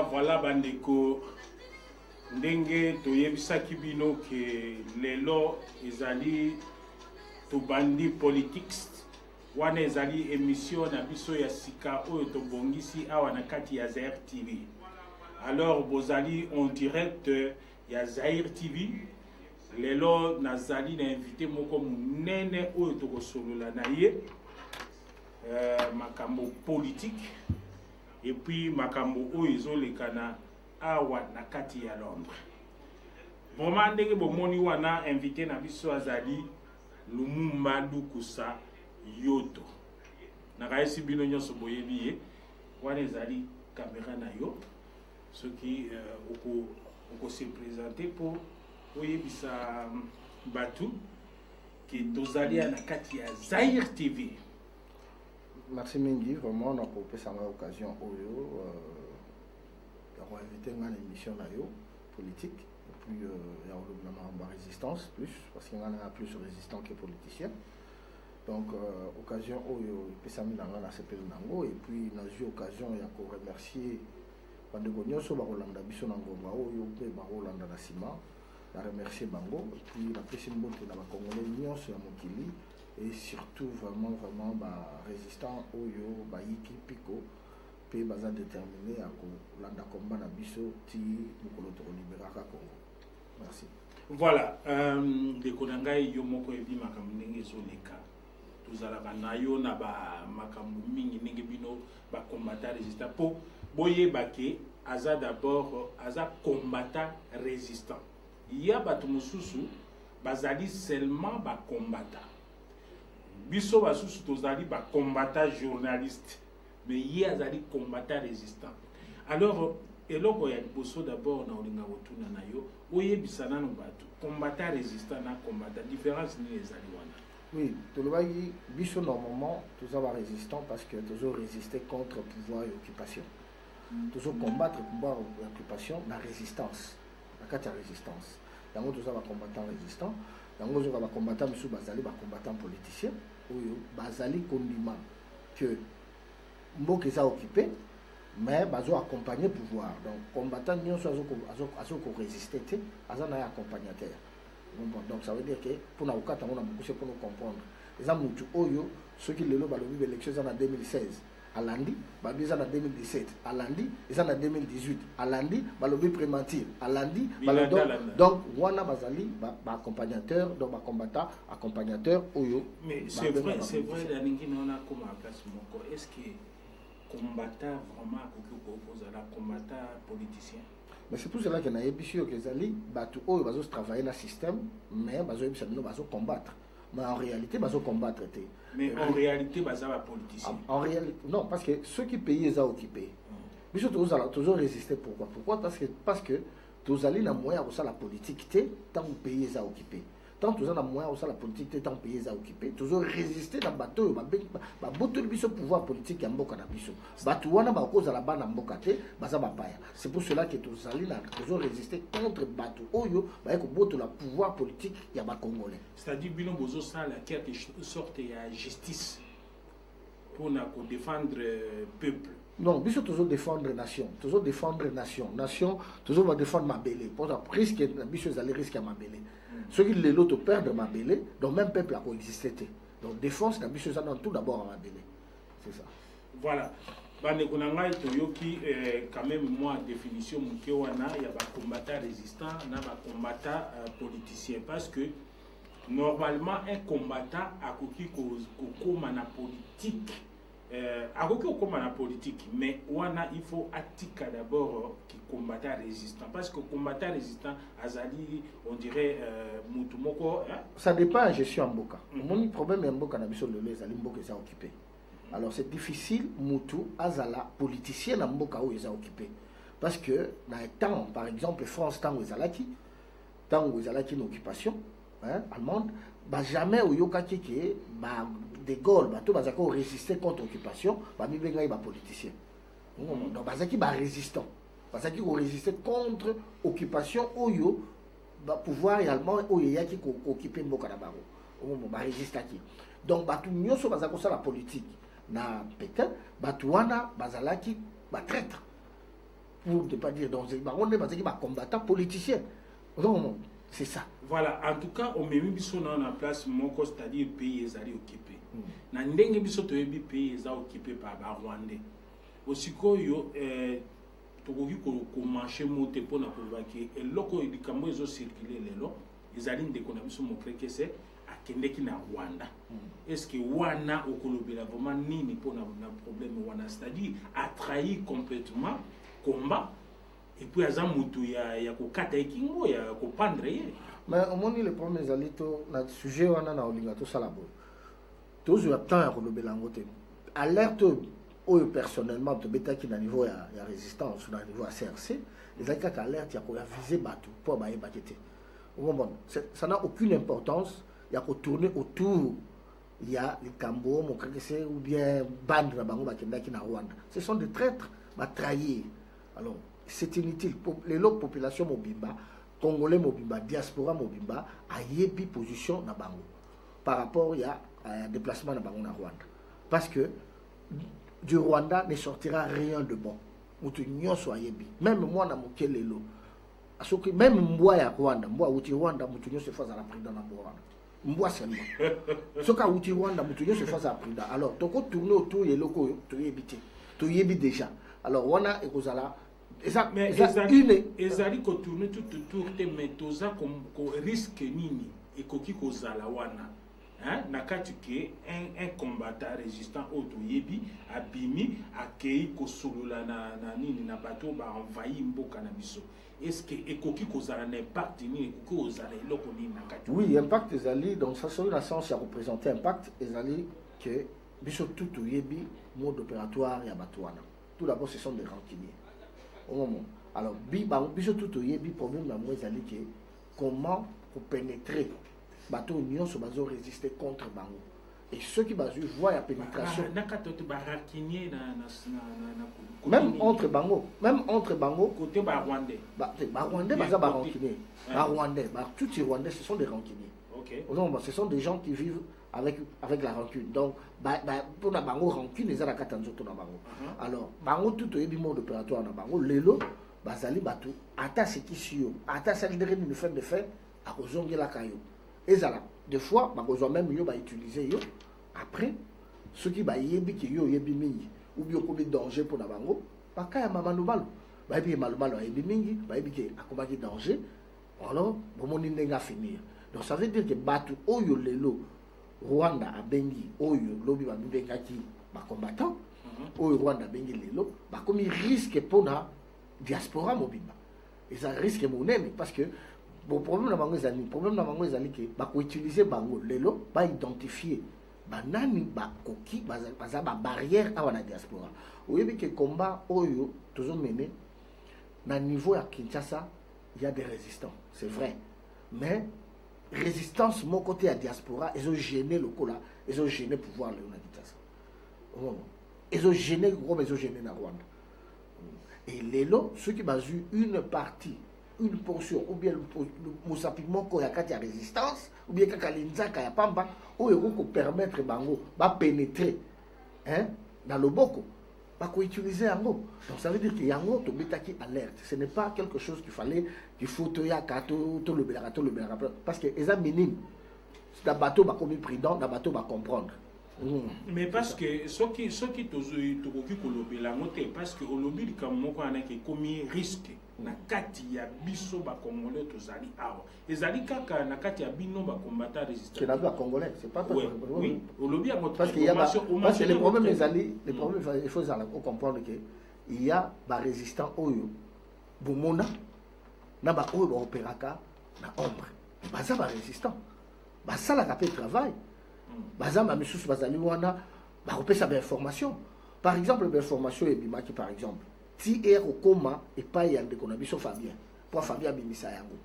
Voilà, bandeko. Ndenge toyebisaki bino ke lelo ezali to bandi politics wana ezali émission na biso ya sika oyo tobongisi awa na kati ya Zaire TV. Alors bozali en direct ya Zaire TV. Lelo nazali na invité moko munene oyo tokosolola na ye makambo politique et puis makambo oyo ezolekana awa na kati ya Londres. Vraiment ndenge bomoni wana invité na biso azali Lumumba Lukusa Yoto. Nakaisi bino nyonso boyebi ye wana ezali caméra na yo ce qui oko se présenter pour oyebisa batu qui tozali na kati ya Zaire TV. Merci mingi, vraiment on a pour ça l'occasion oyo d'avoir invité une émission na yo politique et puis il y a le résistance plus parce qu'il y en a plus résistants que politiciens. Donc occasion oyo pesa milanga na sepel nango et puis na eu occasion ya ko remercier bandeko nyonso ba Rolanda biso na ngomba oyo pe ba Rolanda na sima na remercier bango et puis la pesa mbote na ba congolais nyonso ya mokili et surtout vraiment bah résistant oyo ba yiki piko pe baza déterminé à kolanda combat na biso ti mokolo to libéraka Congo. Merci. Voilà, de konangai yo moko ebi makambo ndenge ezoleka tozala banayo na ba makambo mingi ndenge bino ba combattre résistant po boye bake aza d'abord aza combattant résistant. Il y a batumususu bazali seulement ba combattant. Biso basusu tozali ba combattant journaliste, mais il y a azali combattant résistant. Alors eloko ya liboso d'abord na olinga botuna na yo oyebisana no batu combattant résistant na combattant différence ni ezali wana. Oui, tolobaki biso normalement tozaba résistant parce que toujours résister contre pouvoir et occupation. Toujours combattre pouvoir et occupation na résistance. La carte résistance. Yango tozaba combattant résistant, yango tozaba combattant biso bazali ba combattant politicien oyo bazali kondima que mboka eza occupé mais bazo accompagner pouvoir. Donc combattant nyonso azo ko résister te azana accompagnateur. Donc ça veut dire que pour nous comprendre. Exemple, Oyo, ceux qui le balobi l'élection en 2016, à lundi, balobi en 2017, à lundi, ils en 2018, à lundi, balobi prémature, à lundi, donc wana bazali accompagnateur, donc combattant accompagnateur Oyo. Mais c'est vrai, la ningi on a comme en place moko. Est-ce que combattant vraiment à combattant politicien? Mais c'est pour cela que na yebisio que zali batu oyo bazo travailler na système mais bazo yebisa bino bazo combattre. Mais en réalité bazo combattre te. Mais en réalité baza ba politicien. En réalité non, parce que ceux qui payent les a occupés. Biso toujours résister pourquoi parce que tous allez na moyen pour ça la politique te tant pays les a occupés. Tant tous en moyen pour ça la politique te tant pays les a occupés. Toujours résister dans bateau ba boto biso pouvoir politique ya mboka na biso. Batu wana ba cause la bana mboka te baza ba paya. C'est pour cela que tous allez toujours résister contre batu oyo ba ko boto la pouvoir politique ya ba congolais. C'est-à-dire bino bozo ça la quelque sorte ya justice pour na ko défendre peuple. Non, biso toujours défendre nation, nation, toujours va défendre ma belé. Pour ça risque biso allez risquer ma belé. Ceux qui les l'autre perdre ma belé, donc même peuple a coexisté. Donc défense la biso ça dans tout d'abord à ma belé. C'est ça. Voilà. Bane kunanga toyoki quand même moi définition muke wana ya ba combattant résistant na ba combattant politicien parce que normalement un combattant a koki ko koma na politique akoki okoma na politique mais wana il faut atika d'abord qui combattant résistant parce que combattant résistant azali on dirait mutu moko ça dépend je suis en mboka mon problème en mboka na biso lelo ezali mboka eza occupé alors c'est difficile mutu azala politicien na mboka où eza occupé parce que na temps par exemple France tango ezalaki na occupation allemande ba jamais oyokaki ke ba de Gaulle bato bazako résister contre occupation ba mibenga ba politicien donc bazaki ba résistant bazaki ko résister contre occupation oyo ba pouvoir allemand oyo yaki ko occuper mboka na bango ba résistaki donc bato nyonso bazako sala politique na Pétain bato wana bazalaki ba traître pour ne pas dire donc on est bazaki ba combattant politicien donc c'est ça. Voilà, en tout cas, on met biso na place moko, c'est-à-dire pays ezali occupé. Na ndenge biso toyebi pays ezali occupé par ba Rwandais. Osiko yo tokoki ko marché moté pona ko baki eloko likambo ezo circuler lelo, ezali ndeko na biso mokreke c'est akendeki na Rwanda. Est-ce que wana okolobela vraiment nini pona na problème wana, c'est-à-dire a trahi complètement combat. Et puis, il y a un kokata ekingo, il y a kopandre. Mais au moins, les premiers alito, le sujet, on a un obligato salabo. Tous les temps, il y a un côté. Alerte, personnellement, de bêta qui n'a niveau de résistance, au niveau de CRC, les alerte, il y a visé Batou pour bailler Bakete. Ça n'a aucune importance, il y a tourner autour. Il y a les Cambo, ou bien Bande, qui na Rwanda. Ce sont des traîtres, trahis. Alors, c'est inutile. Les autres populations mobimba, congolais mobimba, diaspora mobimba, a yebi position na bango par rapport à déplacement na bango na Rwanda. Parce que du Rwanda ne sortira rien de bon. Mutu nyonso yebi. Même moi na mokelelo. Asoki même mbwa ya Rwanda, mbwa uti Rwanda mutu nyonso face à la président na Rwanda. Mbwa seulement. Soka uti Rwanda mutu nyonso face à la président. Alors toko tourner autour de loko to yebite. To yebi déjà. Alors wana ekozala mais ezali ko tourner tout autour te mais toza comme risque nini ekoki kozala wana hein, nakati ke un combattant résistant otoyebi abimi akei kosolola na nini na bato ba envahi mboka na biso. Est-ce que ekoki kozala na impact ni ekoki kozala eloko nini nakati? Oui, impact ezali, donc ça c'est la sens à représenter impact ezali que biso tout oyebi mode opératoire ya bato wana. Tout d'abord ce sont des rancuniers. Au moment. Alors biso tout oyebi problème na moi ezali que comment pour pénétrer bateau union sur bateau résister contre bango et ceux qui basu voient la pénétration même entre bango côté rwandais rwandais baza ba rancunier rwandais tous les rwandais ce sont des rancuniers. OK. Ce sont des gens qui vivent avec la rancune. Donc pour na bango rancune les ala katanzoto na bango. Alors bango tout oyebi mode opératoire na bango lelo bazali bateau ata ce qui sur ata ça de fin de fait à kozongela kayo. Et ça, des fois, ils ont même utilisé après, ceux qui ont yebi mingi, ou bien comme danger pour la bango, parce qu'il y a maman balo, baby malumalo yebi mingi, baby qui a combattu danger, alors, bon, on a finir. Donc ça veut dire que batu oyo lelo, Rwanda a bengi, oyo lobi ba bengaki, ba combattant, oyo Rwanda bengi lelo, ba comme il risque pour la diaspora mobile. Et ça risque mon aimé, parce que bon problème na bango ezali ke ba ko utiliser bango lelo ba identifier ba nani ba koki baza ba barrière à la diaspora. Oyebi ke combat oyo toujours mené na niveau à Kinshasa, il y a des résistants, c'est vrai. Mais résistance mon côté à diaspora, ils ont gêné le cola, ils ont gêné pouvoir le na Kinshasa. Ils ont gêné gros, ils ont gêné na Rwanda. Et lelo ceux qui basu une partie une portion ou bien le mosapiment ko ya kati ya résistance ou bien kaka linzaka ya pamba ou ko permettre bango ba pénétrer hein dans le boko ba ko utiliser yango. Donc ça veut dire que yango to betaki alerte, ce n'est pas quelque chose qu'il faut to ya kato to le belaka parce que eza minime c'est un bateau ba comme prudent na bateau ba comprendre. Mais parce que ce qui tokoki kolobela ngote parce que olobi likamoko anaki komi risque na kati ya biso ba congolais tozali awa ezali kaka na kati ya bino ba combattant résistant c'est la ba congolais c'est pas oui olobi ya parce qu'il y a parce que les problèmes ezali les problèmes il faut comprendre que il y a ba résistant oyo bomona na ba oyo ba opéraka na ombre baza ba résistant basala ka pe travail baza ma misusu bazali wana ba kopesa ba information par exemple l'information ebimaki par exemple ti au coma et pas y a de konabiso Fabien pour Fabien bimisa yango.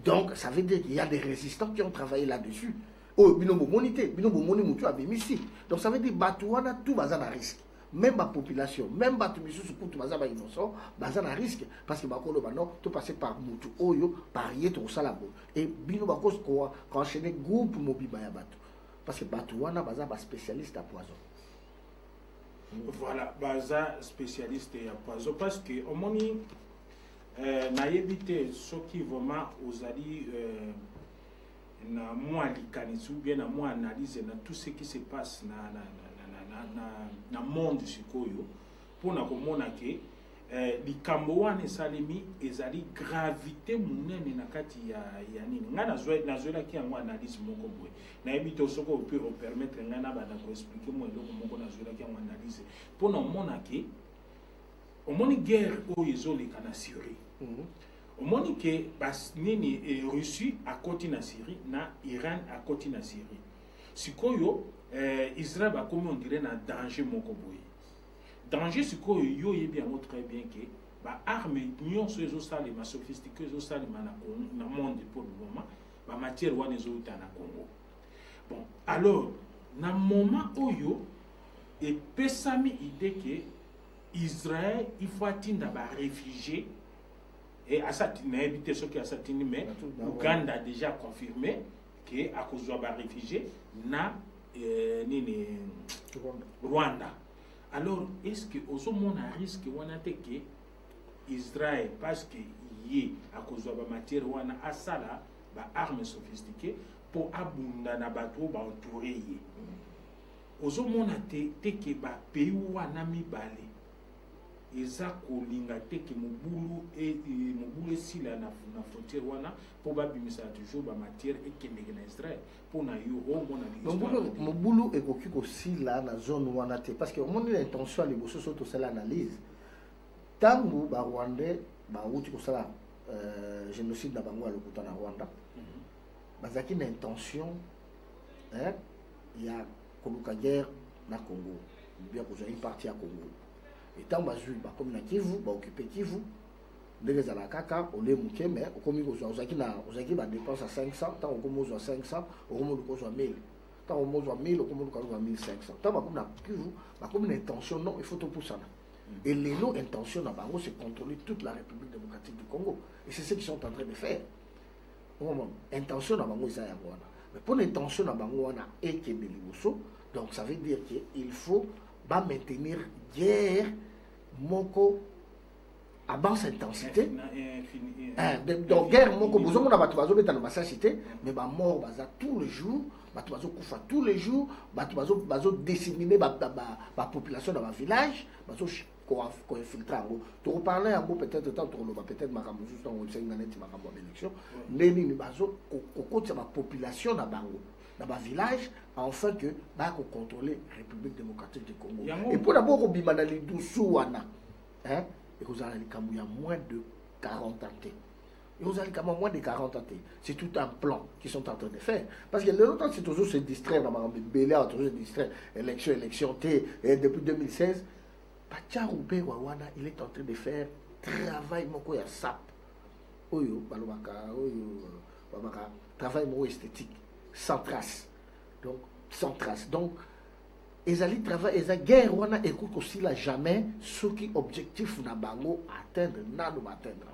Donc ça veut dire qu'il y a des résistants qui ont travaillé là-dessus. Oh binomo monité binomo moni mutu abimisi. Donc ça veut dire batouana tout baza na risque. Même la population, même batu misusu kutu baza ba innocent, baza na risque parce que bakolo bano tout passer par mutu oyo parier to salabo et bino bakos ko enchaîner groupe mobiba ya batu parce que batouana baza ba spécialiste à poison. Voilà, baza spécialiste et à poison parce que au moni na évité ce qui vraiment aux alliés na moi likanisi ou bien na moi analyse na tout ce qui se passe na monde sikoyo pour na komona ke likambo wana esalemi ezali gravité munene na kati ya nini nga nazwela ki yango analyse moko boye nayebi te soko peut permettre nga na bana ko expliquer moi eloko moko nazwela ki yango analyse mpona omona ke omoni guerre oyo ezoleka na Syrie omoni ke bas nini Russie akoti na Syrie na Iran akoti na Syrie sikoyo Israël bakomi on dirait na danger moko boye danger sikoyo yo yebi yango très bien que ba arme nyonso ezosalema sophistiqué ezosalema na monde pour le moment ba matière wana ezouta na Congo. Bon alors na moment oyo epesami idée que Israël il faut atteindre ba réfugiés et asatini na ebité ce qui asatini mais Uganda a déjà confirmé que à cause de ba réfugiés na nini Rwanda. Alors, est-ce que au monde a risque que Israël, parce que y a cause de la matière wana asala ba armes sophistiquées pour abunda na bateau ba entourer au monde a te que ba pays wana mi balé eza kolinga te ke mobulu esila na frontière wana mpo babimisaka toujours bamatière ekendeke na Israël mpona yo omona mobulu ekoki kosila na zone wana te parce que omoni na intention ya liboso so tosala analyse ntango barwandais bauti kosala génocide na bango ya lokuta na Rwanda bazalaki na intention ya koluka guerre na Congo bien kozwa une partie ya Congo etant bazwi bakomi na Kivu baokipe Kivu ndenge ezala kaka ole moke mais okomi kozwa ozalaki badepense ya 500 ntango okomi ozwa 500 okomi kozwa 1000 ntango okomi ozwa 1000 okomi kozwa 1500 ntango bakomi na Kivu bakomi na intention non il faut topusana et lelo intention na bango c'est contrôler toute la République démocratique du Congo et c'est ce qu'ils sont en train de faire intention na bango eza yango wana mais pour l'intention na bango wana ekende liboso donc ça veut dire qu'il faut maintenir guerre moko à basse intensité donc guerre moko besoin na bato bazobeta na basacité mais ba mort baza tous les jours bato bazokufa tous les jours bato bazo disséminer ba population dans ba village bazo ko infiltrer yango to parler yango peut-être tant to loba peut-être makambo juste on sait ngana ti makambo ya élection neni ni bazo kokotsa ba population na bango dans ba village afin que ba ko contrôler République démocratique du Congo et pour d'abord ko bima na lidusu wana et vous allez likambo ya moins de 40 ans et vous allez likambo moins de 40 ans c'est tout un plan qu'ils sont en train de faire parce que le temps c'est toujours se distraire dans makambo belé toujours se distraire élection T et depuis 2016 Bacharoube Wawana, il est en train de faire travail moko ya sap. Oyo balobaka babaka travail moko esthétique sans trace. Donc sans trace. Donc ezali travail eza guerre wana écoute aussi là jamais ce qui objectif na bango atteindre nano atteindre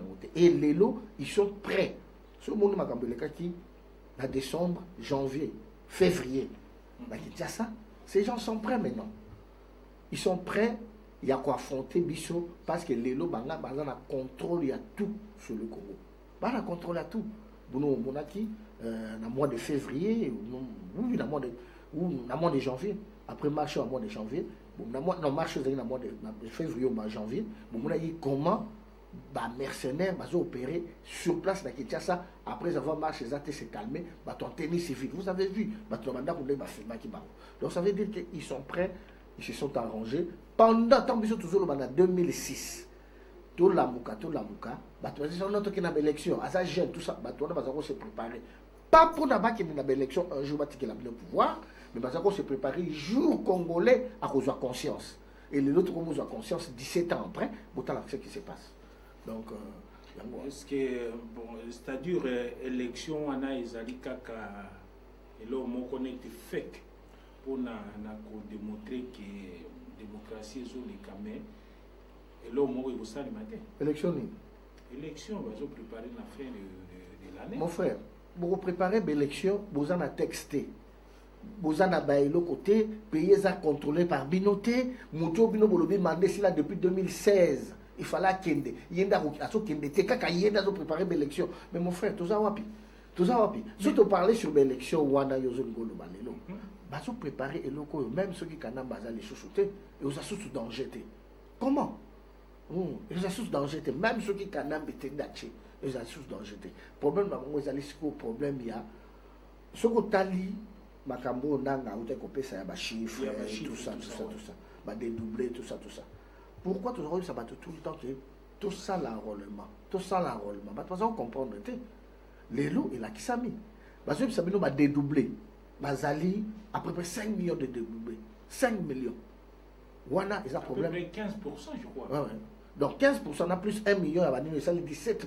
ngote. Et lelo ils sont prêts. Ce monde makambo lekaki na décembre, janvier, février. Bah dit ça. Ces gens sont prêts maintenant. Ils sont prêts, il y a quoi affronter Bisso parce que les lots banga na contrôle, il y a tout sur le Congo. Bana contrôle à tout. Bono monaki na mois de février ou na mois de janvier. Après marché au mois de janvier, non marché dans mois de février ou janvier, bon comment bah mercenaires bah opéré sur place à Kinshasa après avoir marché ça s'est calmé bah ton tennis civil vous avez vu bah ton mandat pour les bah donc ça veut dire qu'ils sont prêts ils se sont arrangés pendant tant que toujours le 2006 tout la muka bah tu vas dire non qui n'a élection à ça jeune tout ça bah toi on se préparer pas pour n'avoir qui n'a élection un jour bah qui a le pouvoir mais bah on se préparer jour congolais à cause de conscience et les autres comme ont conscience 17 ans après pourtant ce qui se passe. Donc, est-ce que, bon, c'est-à-dire, élection, on a ezali kaka, et là, on connaît fake pour démontrer que la démocratie est les camés, et là, on va ça le matin. Élection, élection, on va préparer la fin de l'année. Mon frère, pour préparer l'élection, vous en avez texté. Vous en avez le côté, pays contrôlé par Binoté, Mouto Bino Bolobi mandé là depuis 2016. Il fallait qu'il y ait des préparer l'élection. Mais mon frère, tout ça wapi. Si tu parlais sur l'élection, Wana Yozo Ngolo Balelo, baso préparer et loko même ceux qui kanam baza les chouchouter et aux assous danger. Comment? Ils assous danger même ceux qui kanam étaient daché, ils assous danger. Problème na ngo ezali siko problème ya soko tali makambo nanga uta kopesa ya ba chiffres tout ça. Ba dédoubler tout ça. Pourquoi toujours ça bat tout le temps que tout ça l'enrôlement. Bah tu vas comprendre les lots et la kisami. Bah ça nous va dédoubler. Bazali à peu près 5 millions de dédoublés. 5 millions. Wana ils a problème. À peu près 15% je crois. Ouais. Donc 15% on a plus 1 million à va nous ça 17%.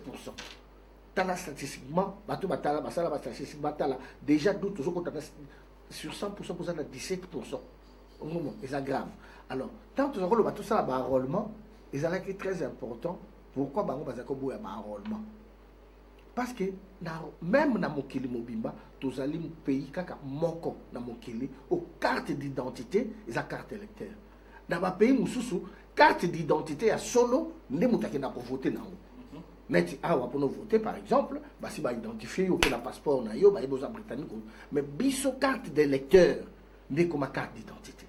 Tala statistiquement, bah tout batala basala statistique batala déjà d'où toujours quand sur 100% vous avez 17%. C'est grave. Alors, tant que nous avons tout ça, l'enrôlement, c'est très important. Pourquoi nous avons un enrôlement? Parce que même dans Mokili Mobimba, tous les pays qui ont aux cartes d'identité, ils ont carte électeur. Dans le pays, nous carte d'identité à solo, nous avons voté. Mais pour nous voter, par exemple, si nous identifier au passeport, nous avons besoin britannique. Mais biso carte d'électeur, n'est comme carte d'identité.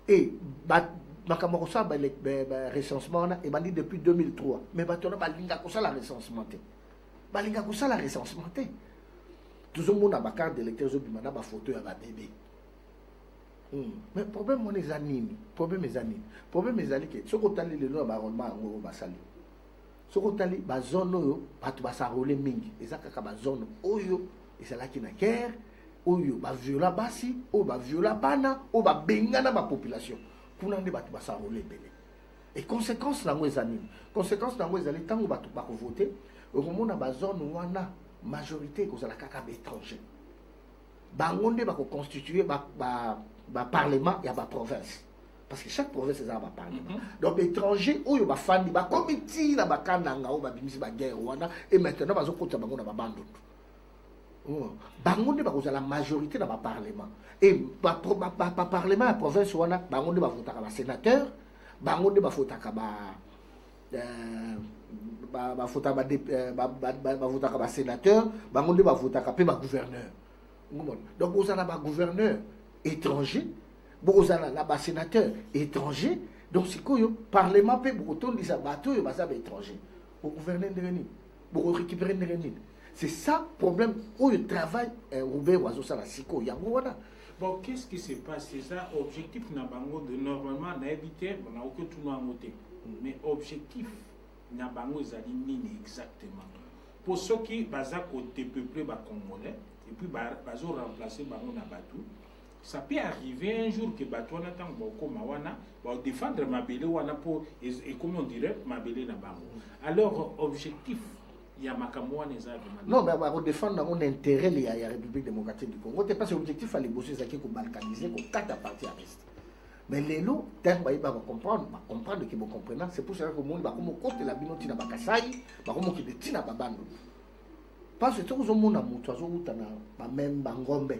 Et makambo ça recensement et bandi depuis 2003 mais batona balinga ko ça la recensement balinga ko ça la recensement tout le monde a ba carte d'électeur zo bimana ba photo ya ba bébé mais problème mon les anime problème ezali ke soko tali le no ba ronnement ngo ba sali soko tali ba zone oyo batu ba sa rôler mingi ezaka ka ba zone oyo ezalaki na guerre oyo ba viola basi oyo ba viola bana oyo ba bengana ba population kuna nde batu ba sa rôler bele et conséquence nango ezali tango batu ba ko voter okomona ba zone wana majorité kozala kaka ba étranger bango nde ba ko constituer ba parlement ya ba province parce que chaque province a un parlement. Donc étranger oyo ba fandi ba comité na ba kananga o ba bimisi ba guerre wana et maintenant bazo kota bango na ba bando. Bango nde ba kozala majorité na ba parlement et ba parlement ya province wana bango nde ba votaka ba sénateur, bango nde ba votaka ba sénateur, bango nde ba votaka pe ba gouverneur. Donc vous avez un gouverneur étranger, vous avez un sénateur étranger, donc c'est quoi le parlement peut vous retourner des bateaux et vous avez étranger. Vous gouvernez de Rénine, vous récupérez de Rénine. C'est ça le problème où le travail est ouvert aux autres. Bon, qu'est-ce qui se passe? C'est ça, objectif n'a pas de normalement n'a évité, on n'a aucun tout à monter. Mais objectif n'a pas exactement. Pour ceux qui basent côté peuplé congolais, et puis bazo remplacer bango na batou, ça peut arriver un jour que batou na tang boko mawana va défendre mabele wana pour et comme on dirait mabele na bango. Alors objectif il y a makamwa neza non mais va défendre mon intérêt il y a République démocratique du Congo. C'est pas objectif à les bosser ça qui ko balkaniser ko quatre parties à reste. Mais les lots terme ba comprendre que vous comprenez, c'est pour ça que le monde va comme côté la binoti na bakasai, ba comme ki betina babando. Parce que tout le monde a montré que même Bangombe,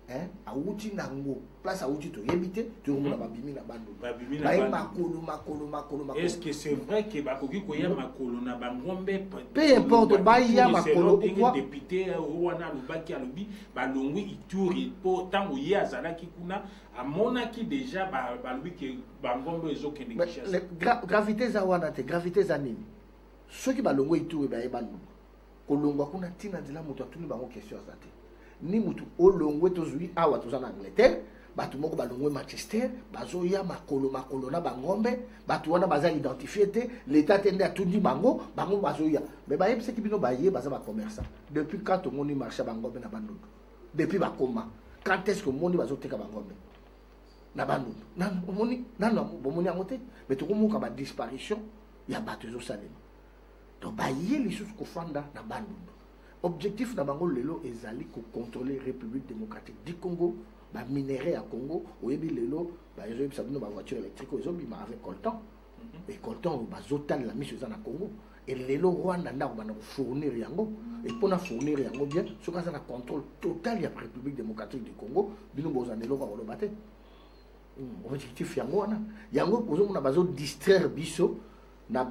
a outi nango, place à outi to yebite, tout le monde a babimi na bando. Est-ce que c'est vrai que bakoki koya makolo na Bangombe? Peu importe, baya makolo pourquoi député wana lubaki alobi balongwi ituri po tango ye azalaki kuna amonaki déjà balobi que Bangombe ezokende Kinshasa. Gravité za wana te, gravité za nini? Ceux qui balongwi ituri ba yebanu. Kolongwa kuna tina dila mutu atuni bango question azate ni mutu olongwe tozui awa tozana Angleterre batu moko balongwe Manchester bazo ya makolo na Bangombe batu wana baza identifié te l'état tende atuni bango bazo ya mais ba yebise ki bino baye baza ba commerçant depuis quand on moni marché Bangombe na Bandundu depuis ba koma quand est-ce que moni bazo teka Bangombe na Bandundu nan moni nan bomoni amote mais to komuka ba disparition ya batu zo salema. Donc, les choses qu'on fait dans Bandundu. Objectif dans Bango Lelo est d'aller contrôler la République démocratique du Congo, les minerais à Congo, où il y a des voitures électriques, ils ont avec coltan. Et coltan, ils ont la mise au Congo. Et Lelo Rwanda n'a pas fournir Yango. Et pour fournir Yango bien, ce qu'on a un contrôle total de la République démocratique du Congo, nous avons un élo va le battre. Objectif Yango, Yango, nous avons distraire Bisso. On a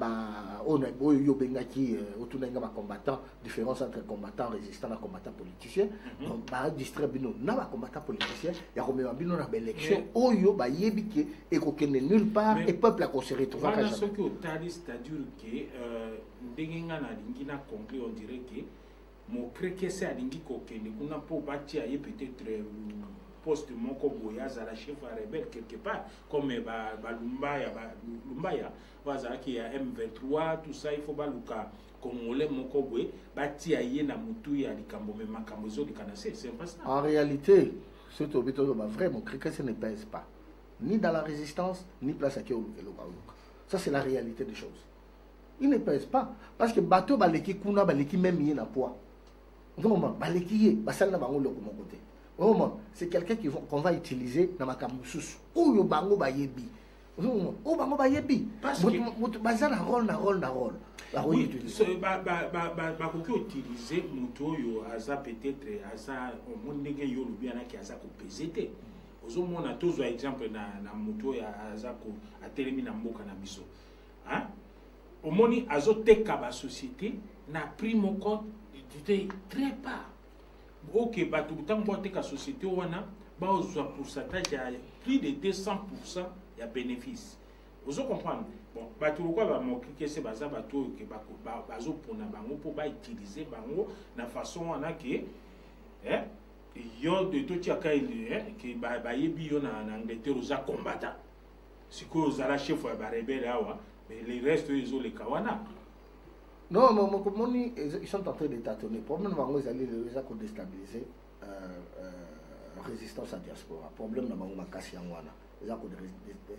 bengaki autour combattant différence entre combattants résistants et combattants politiciens donc ba distraire bino na ba combattant politicien ya komema bino na élection oyo ba yebiki et kokene nulle part et peuple a se retrouver voilà ce que tali c'est-à-dire que ndenga na lingina conclu on dirait que mo kreke c'est alingi kokene kuna po bati aye peut-être poste moko boya za la chef rebelle quelque part comme Lumbaya waza qui a M23 tout ça il faut ba luka congolais moko boye bati aye na mutu ya likambo me makambo zo likanase c'est pas ça en réalité c'est au béton ba vraiment que ce ne pèse pas ni dans la résistance ni place à qui ça c'est la réalité des choses il ne pèse pas parce que bateau baleki kuna baleki même yé na poids vraiment baleki yé basala bango loko mon côté. C'est quelqu'un qu'on va utiliser dans ma camouflage. Ou yo bango ba yebi. Ou bango ba yebi. Parce que bazan na rôle. Oui, ba ko utiliser muto yo aza peut-être aza au monde ngé yo lu bien ki aza ko pesete. Ozo mona tozo exemple na muto ya aza ko atelemi na mboka na biso. Hein? Au moni azo teka ba société na prix mon compte très bas. Ok, batu tango te ka société wana ba ozwa pourcentage plus de 200% il y a bénéfice. Vous comprenez? Bon, bateau quoi va montrer que c'est bazar bateau que bazo pour na bango pour ba utiliser bango na façon on a que yo de tout ya kai que ba yebi yo na Angleterre aux combattants. Si que aux ala chef wa ba rebelle awa, mais les restes ils ont les kawana. Non, mais ils sont en train de tâtonner. Problème bango ils allaient les a déstabiliser résistance à diaspora. Problème na bango makasi yanwana.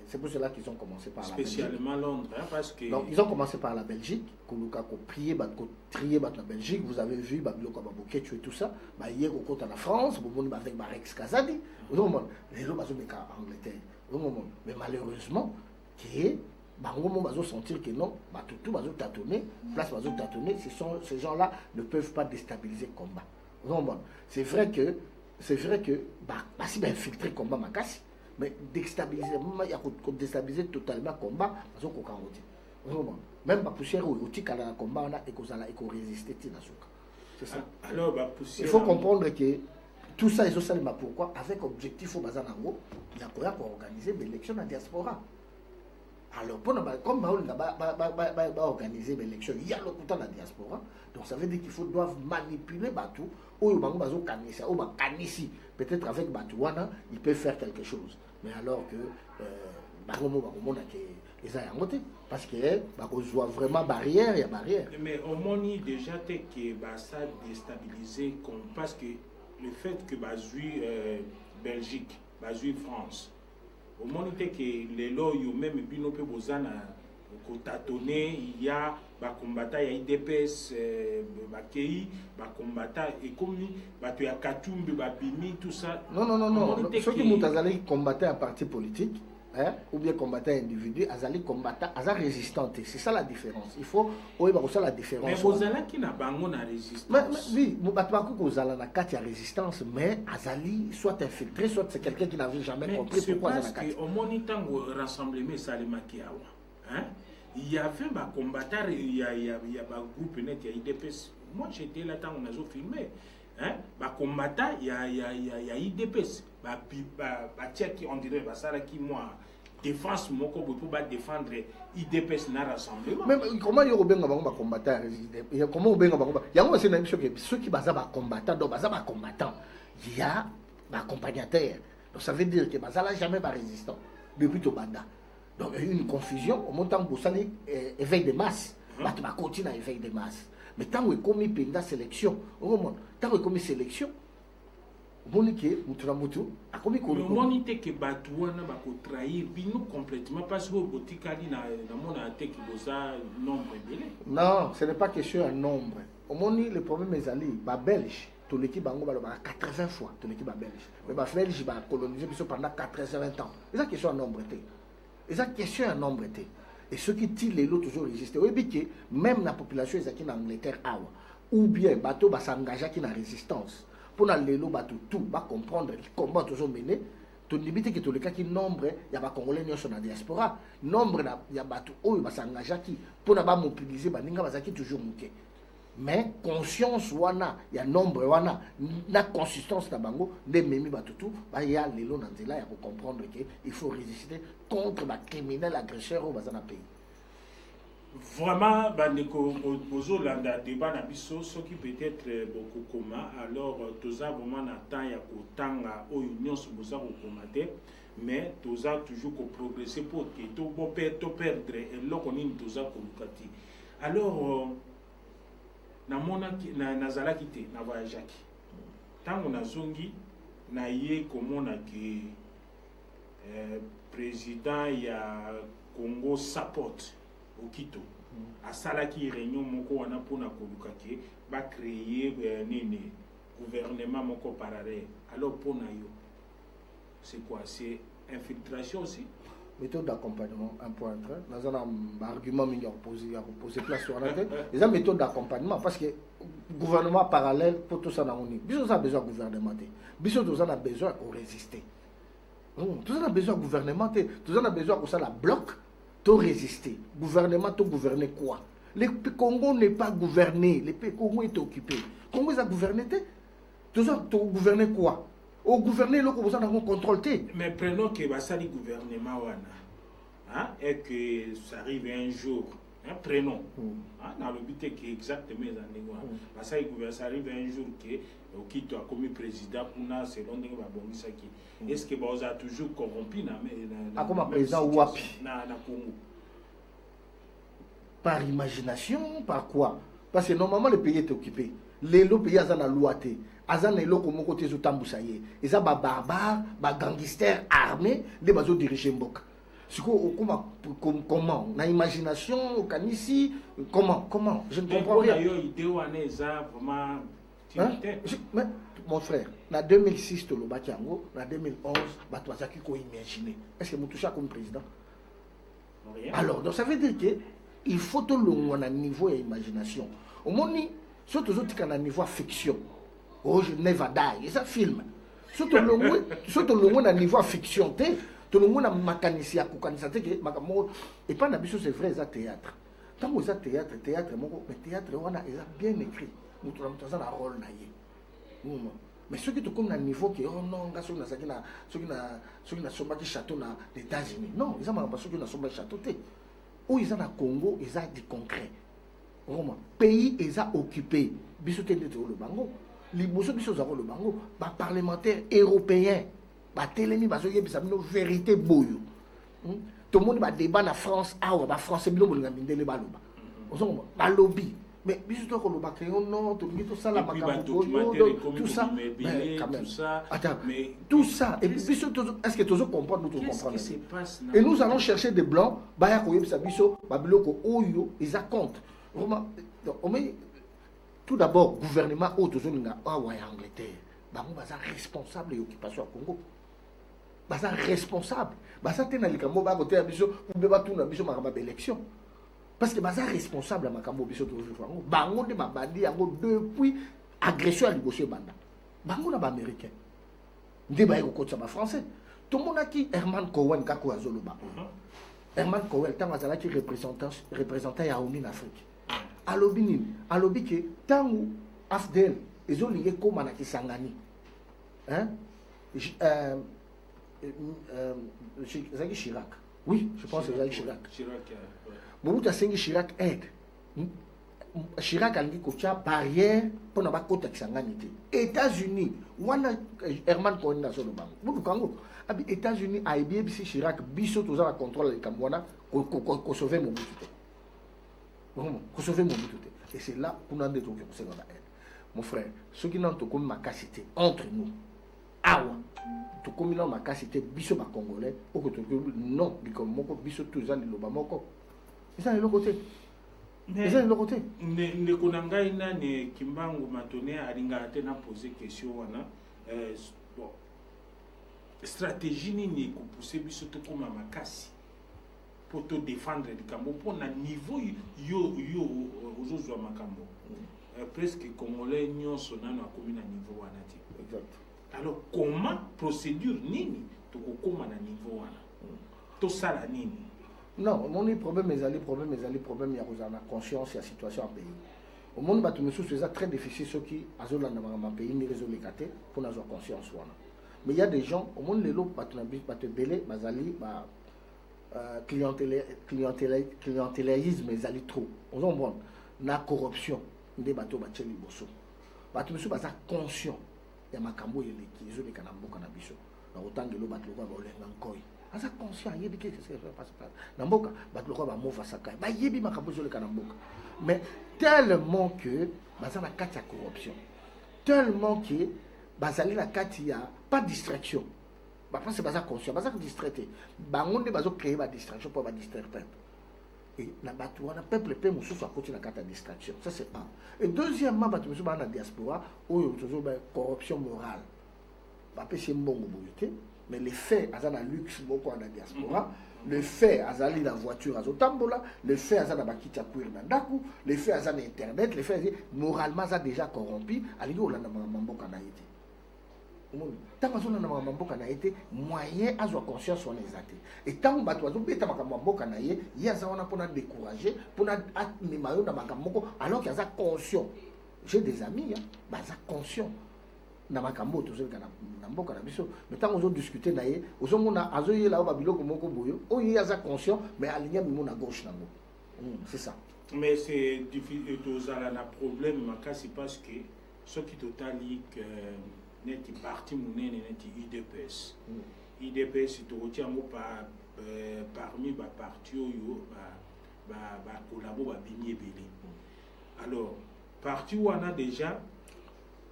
C'est pour cela qu'ils ont commencé par la Belgique. Spécialement Londres, hein, parce que... Donc, ils ont commencé par la Belgique. Trier la Belgique. Vous avez vu, tu et tout ça. Hier, au côté de la France, avec Rex Kazadi. Les gens en Angleterre. Mais malheureusement, ils vont sentir que non, tout va tâtonner. Place va tâtonner. Ces gens-là ne peuvent pas déstabiliser le combat. C'est vrai que si ils infiltrent le combat, mais déstabiliser totalement le combat, même la poussière ou le combat, il faut résister. C'est ça. Alors, il faut comprendre que tout ça, ils ont pourquoi avec objectif au Bazanango, il y a pour organiser l'élection dans la diaspora. Alors, comme on va organiser l'élection, il y a le coup dans la diaspora, donc ça veut dire qu'il doivent manipuler Batou, ou peut-être avec Batouana, ils peuvent faire quelque chose. Mais alors que les gens ont voté, parce que voit vraiment barrière, il y a barrière. Mais au moins, déjà, que ça déstabilisé, parce que le fait que Belgique, France, au moins, que les lois, même, il y a des combattants, il y a IDPS, des combattants, et comme il y a Katumbi, Bimi, tout ça. Non. Ceux qui ont combattu un parti politique, ou bien combattant individu, ils combattant, ils résistants. C'est ça la différence. Il faut la différence. Mais vous allez qui n'a pas de résistance. Oui, vous allez na carte résistance, mais ils soit infiltré, soit c'est quelqu'un qui n'avait jamais compris pourquoi ils ont au moniteur rassemblement Salema Kiawa. Il y avait des combattants, il y a un groupe net, il y a IDPS. Moi j'étais là quand on a filmé. Des combattants, il y a IDPS. On dirait que moi, défense, pour défendre IDPS dans le rassemblement. Mais comment il y a des combattants? Comment il y a ceux qui sont combattants, donc ils combattants. Il y a des accompagnateurs. Donc ça veut dire que ça n'a jamais pas résistant depuis tout banda. Donc il y a eu une confusion au moment où vous allez éveil de masse. Tu vas continuer à éveil de masse. Mais tant que vous avez commis sélection, tant que vous avez commis sélection, vous avez commis monité que Batouana va trahir complètement parce que vous avez nombre belé. Non, ce n'est pas question de nombre. Au moment le problème est allé, les Belges, tout l'équipe va 80 fois, tout l'équipe belge. Mais les Belges va coloniser pendant 80 ans. C'est une question de nombre. C'est une question de nombre. Et ceux qui tirent les lots toujours résistent. Vous voyez que même la population est en Angleterre, ou bien les bateaux va s'engager dans la résistance. Pour les lots, tout va comprendre le combat toujours mené. Tu limite que tous les cas qui nombre, il y a des Congolais dans la diaspora. Nombre, il y a des bateaux qui va s'engager pour ne pas mobiliser, il toujours muté. Mais conscience, il y a nombre, la consistance de bango, des mémis batutu, il y a les lots dans là pour comprendre qu'il faut résister contre les criminels agresseurs au pays. Vraiment, bozo landa débat na biso ce qui peut être beaucoup commun. Alors toza vraiment attend ya kotanga o union so boza ko komate, mais toza toujours ko progresser pour que to bo perdre et loko nini toza ko lukati. Alors na mona na zala kité na voyage ki. Tango na zongi na ye komona que président ya Congo support au Quito. À Salaki réunion moko wana pona kolukake ba créer nini gouvernement moko parallèle. Alors pona yo c'est quoi? C'est infiltration aussi. Méthode d'accompagnement 1.3. Dans un argument mingi opposé place sur la tête. Les méthode d'accompagnement parce que gouvernement parallèle pour tout ça na oni. Biso ça besoin gouvernement. Biso tout ça a besoin de résister. Tout ça a besoin de gouvernement. Tout ça a besoin que ça la bloque. Résister. Gouvernement, to gouverner quoi? Le Congo n'est pas gouverné. Le Congo est occupé. Le Congo est gouverné. Tout ça, to gouverner quoi? au gouverner le vous en contrôle. Mais prenons que le gouvernement hein, et que ça arrive un jour. Hein, prenons. Dans le but que exactement ça arrive un jour que qui a commis président pour selon les est-ce que vous a toujours corrompu comme président Wapi na Congo? Par imagination, par quoi? Parce que normalement le pays est occupé. Les pays sont dans loi. Azan est là comme côté de Tambousaye. Ils sont barbares, gangsters armés, les bateaux dirigés Mboka. Comment? Na imagination, kanisi, comment? Je ne comprends rien. Mais mon frère, en 2006, en 2011, Batouazaki ko imaginer. Est-ce que Moutoucha comme président? Alors, donc ça veut dire que il faut tout le niveau d'imagination. Au moins, surtout au niveau fiction. Oh, je never die. Et ça film. Surtout le niveau fiction. Tout le monde a mécanicien, et pas d'habitude, c'est vrai, c'est théâtre. Tant que c'est théâtre, mais théâtre, on a bien écrit. Nous avons un rôle. Mais ceux qui sont comme un niveau qui, oh non, ceux qui sont pas château dans les États-Unis. Non, ils n'ont pas ceux qui sont pas château. Où ils sont au Congo, ils ont du concret. Le pays est occupé. Bissoté de le Bango. Les bossos bissos le Bango. Les parlementaires européens. Les télémis, les vérité boyo. Tout le monde va débat en France. Ah, les Français, ils vont les baloba. Les lobby. Mais bisous toi le bacréon non, tout ça la tout ça. Mais quand même. Attends, tout ça. Et bisous, est-ce que tu comprends nous comprendre? Et nous allons chercher des blancs. Baya koyeb sa bisous, babiloko oyo, ils comptent. Tout d'abord, gouvernement autre zone nga en Angleterre. Bango baza responsable de l'occupation au Congo. Baza responsable. Baza tena likambo ba côté bisous, pour beba tout na bisous makamba élection. Parce que baza responsable à makambo biso toujours. Bango de babadi yango depuis agression à l'Iboshe banda. Bango na ba américain. Ndeba yoko kotsa ba français. Tout le monde a qui Herman Cohen kako azoloba. Herman Cohen tant azala qui représentant ya en Afrique. Alobi que tangu afdel ezolinge koma na kisangani. Hein? Zaki Chirac. Oui, je pense que c'est Chirac. Mobutu asengi Chirac aide. Chirac a dit que tu as barrière pour ne pas côté Kisangani. États-Unis, wana Herman Cohen na solo bango. Butu kango. Abi États-Unis a bien bisi Chirac biso tous la contrôle le Kamwana ko sauver Mobutu. Vraiment, ko sauver Mobutu. Et c'est là pour nous détruire que c'est la aide. Mon frère, ceux qui n'ont pas comme ma capacité entre nous. Awa. Tout comme il a ma capacité biso ba congolais au côté non, comme moko biso tous les lobamoko. Ils sont de l'autre côté. Ils sont de l'autre côté. Ne konangai na ne kimbangu matone alinga tena poser question wana bon stratégie ni ko pousser biso to comme makasi pour te défendre du Cambo pour na niveau yo ozozo makambo presque congolais nyonso na commune à niveau wana ti. Exact. Alors comment procédure nini to ko koma na niveau wana to sala nini? Non, mon problème, il y a la conscience et la situation en pays. Au monde, c'est très difficile ceux qui ont un pays, ni réseau les gâtés, pour avoir conscience. Mais il y a des gens, au monde, les lots, clientélisme, ils allaient trop. On a la corruption, des bateaux, ils sont conscients. Il y a ma cambo, il y a des canambos, cannabis. Autant de l'eau, bateau, il asa conscient yebi que c'est pas namboka batloko ba mova saka ba yebi makabozo le kanamboka mais tellement que bazana kati ya corruption tellement que bazali la kati ya pas distraction ba pense baza conscient baza distraité bangonde bazo créer ba distraction pour ba distraire peuple et na batu wana peuple pe mususu akoti na kati ya distraction ça c'est un et deuxièmement batu mususu ba na diaspora oyo tozo ba corruption morale ba pese mbongo boyote. Mais les faits, à la luxe, beaucoup en diaspora, le fait, à la voiture, à Zotambola, le fait, à la bakita courir dans Daku, le fait, à Internet, le fait, moralement, ça déjà corrompu, à l'île où la Mamboka n'a été. Tant que la Mamboka n'a été, moyen à avoir conscience sur les athées. Et tant que tu as oublié ta Mamboka n'a été, il y a ça, on a pour décourager, pour les maillots dans Mamboka, alors qu'il y a ça conscient. J'ai des amis, bah, ça conscient. na makambo tozoleka na mboka na biso mais tant ozo discuter na ye ozomona azoyela ba biloko moko boyo oyo aza conscient mais aligné mimo na gauche nango c'est ça. Mais c'est difficile tozala na problème makasi parce que ce qui totali que neti parti munene neti UDPS UDPS tokotia mo parmi ba parti oyo ba kolabo ba bimi ebele. Alors parti wana déjà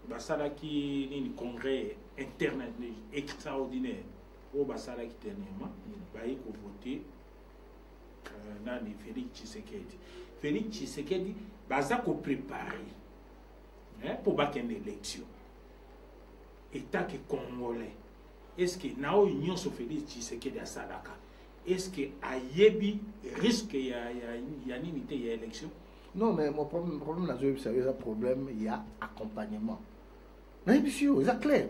basalaki nini congrès interne extraordinaire o basalaki dernièrement bayi ko voter nani Félix Tshisekedi baza ko préparer pour une élection état que congolais est-ce que nao union so Félix Tshisekedi a salaka est-ce que ayebi risque ya nini te ya élection? Non, mais mon problème là, c'est un problème, il y a accompagnement. Mais monsieur, c'est clair.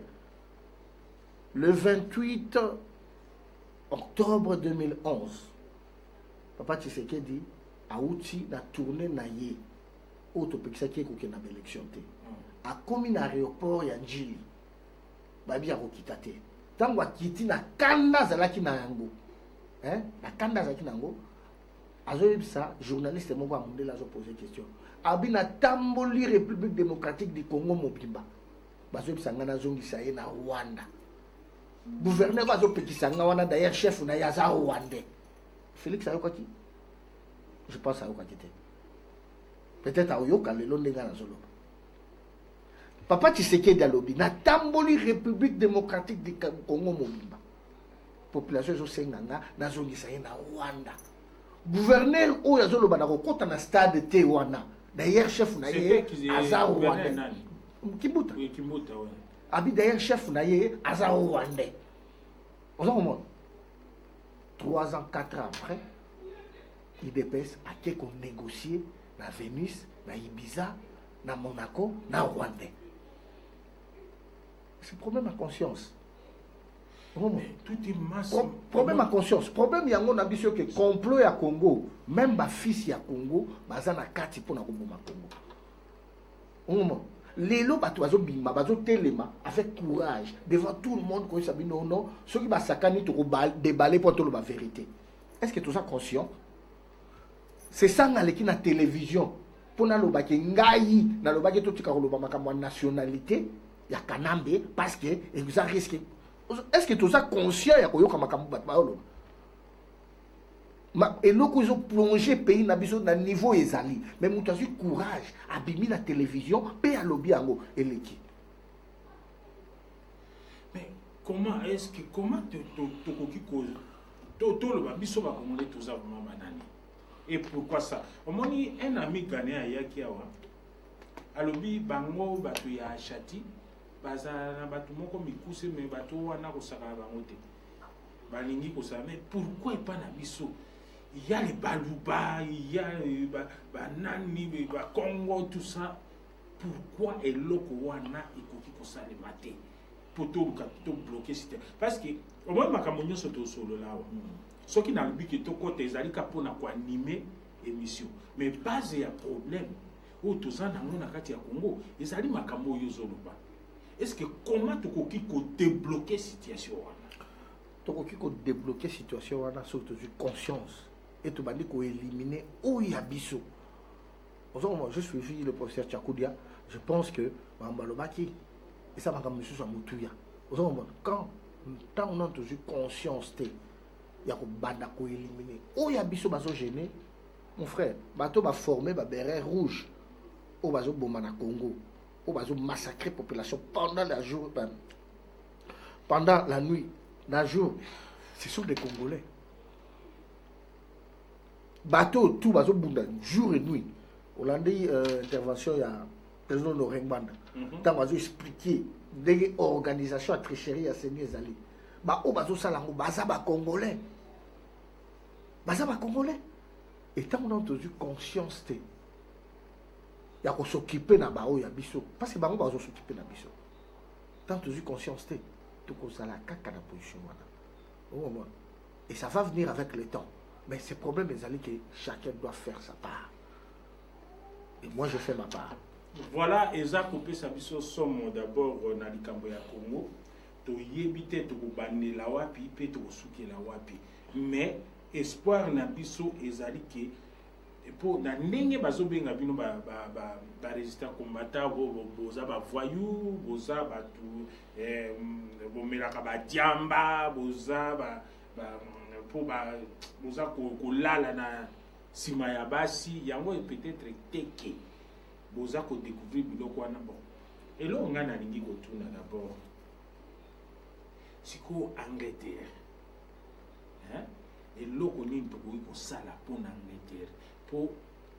Le 28 octobre 2011, Papa Tshisekedi a outi la tournée naïe autopexaki ko na élection té. A commis na aéroport ya Njili. Babi a rokitate. Tango akiti na kanda zalaki na yango. Na kanda zalaki na yango. Ça, journaliste moko amundela azo poser question. Abina tamboli République démocratique du Congo mobimba. Bazo bisanga zongisa ye na Rwanda. Gouverneur bazo pekisanga wana d'ailleurs chef na yaza Rwandais. Félix ayokaki. Je pense ayokaki te. Peut-être ayoka lelo ndenga na zolo. Papa Tshisekedi alobi na tamboli République démocratique du Congo mobimba. Population zo senganga na zongisa ye na Rwanda. Gouverneur ou yazolo banako kota na stade te wana d'ailleurs chef na ye aza Rwandais Kimbuta oui Kimbuta ouais abi d'ailleurs chef na ye aza Rwandais on s'en 3 ans 4 ans après IDPS a qu'on négocier na Venus na Ibiza na Monaco na Rwandais c'est problème à conscience. Tout est masse. Problème à conscience. Problème yango na biso que complot ya Congo, même ba fils ya Congo, baza na kati pona ko boma Congo. Lelo bato bazo bima, bazo telema avec courage devant tout le monde ko sabi non, ceux qui ba sakani to ko déballer pour tout la vérité. Est-ce que tout ça conscient? C'est ça na leki na télévision pona lo ba ke ngai na lo ba ke to tika ko lo ba makamwa nationalité ya Kanambe parce que ça risque. Est-ce que tout ça conscient ya koyoka makambo bat baolo ma eloko ils ont plongé pays na biso na niveau ezali mais mutazu courage abimi na télévision pe alobi yango eleki. Mais comment est-ce que comment tokoki ko to lo ba biso ba komone tout ça vraiment banani et pourquoi ça omoni un ami ghanéen yaki awa alobi bango batu ya Chati baza na batu moko mikuse mais batu wana ko saka bango te balingi ko sa mais pourquoi pas na biso il y a les Baluba il y a banani ba Congo tout ça pourquoi eloko wana ikoki ko sa le maté pour tout bloquer c'était parce que au moins makambo nyonso to solo là ce qui na lobi que to ko tezali ka pona ko animer émission mais base ya problème ou tout ça na kati ya Congo ezali makambo yo zoloba. Est-ce que comment tu peux débloquer la situation? Tu peux débloquer la situation surtout de conscience et tu vas éliminer où il y a biso. Moi, je suis le professeur Tchakoudia. Je pense que Mambalobaki et ça va comme monsieur Samoutuya. Quand on a toujours conscience, il y a ko éliminer. Où il y a biso baso gêné, mon frère, bateau va former ba béret rouge au baso bomana Congo. On va massacrer la population pendant la jour, pendant la nuit, la jour. Ce sont des Congolais. Bateau, tout va jour et nuit. Hollandais, intervention, il y a le président de Ringbanda. Tant va expliquer des organisations à tricherie à Seigneur Zali. On va salango, bazaba Congolais. Bazaba Congolais. Et tant on a entendu conscience, il y a s'occuper na bao ya biso parce que bango bazo s'occuper na biso tant tu conscience té tout ça la kaka na position wana et ça va venir avec le temps mais ces problèmes les alliés que chacun doit faire sa part et moi je fais ma part Voilà, eza kopesa biso somo d'abord na likambo ya Congo. Toyebi te tokobandela wapi pe tokosukela wapi. Mais espoir na biso ezali ke po na ndenge bazobenga bino ba résistant combattant boza ba voyou, boza batu bomelaka ba diamba, boza boza kolala na sima ya basi yango peut-être teke boza ko découvrir biloko wana bon. Elo nga nalingi kotuna d'abord siko Angleterre eloko nini tokoki kosala mpo na Angleterre pour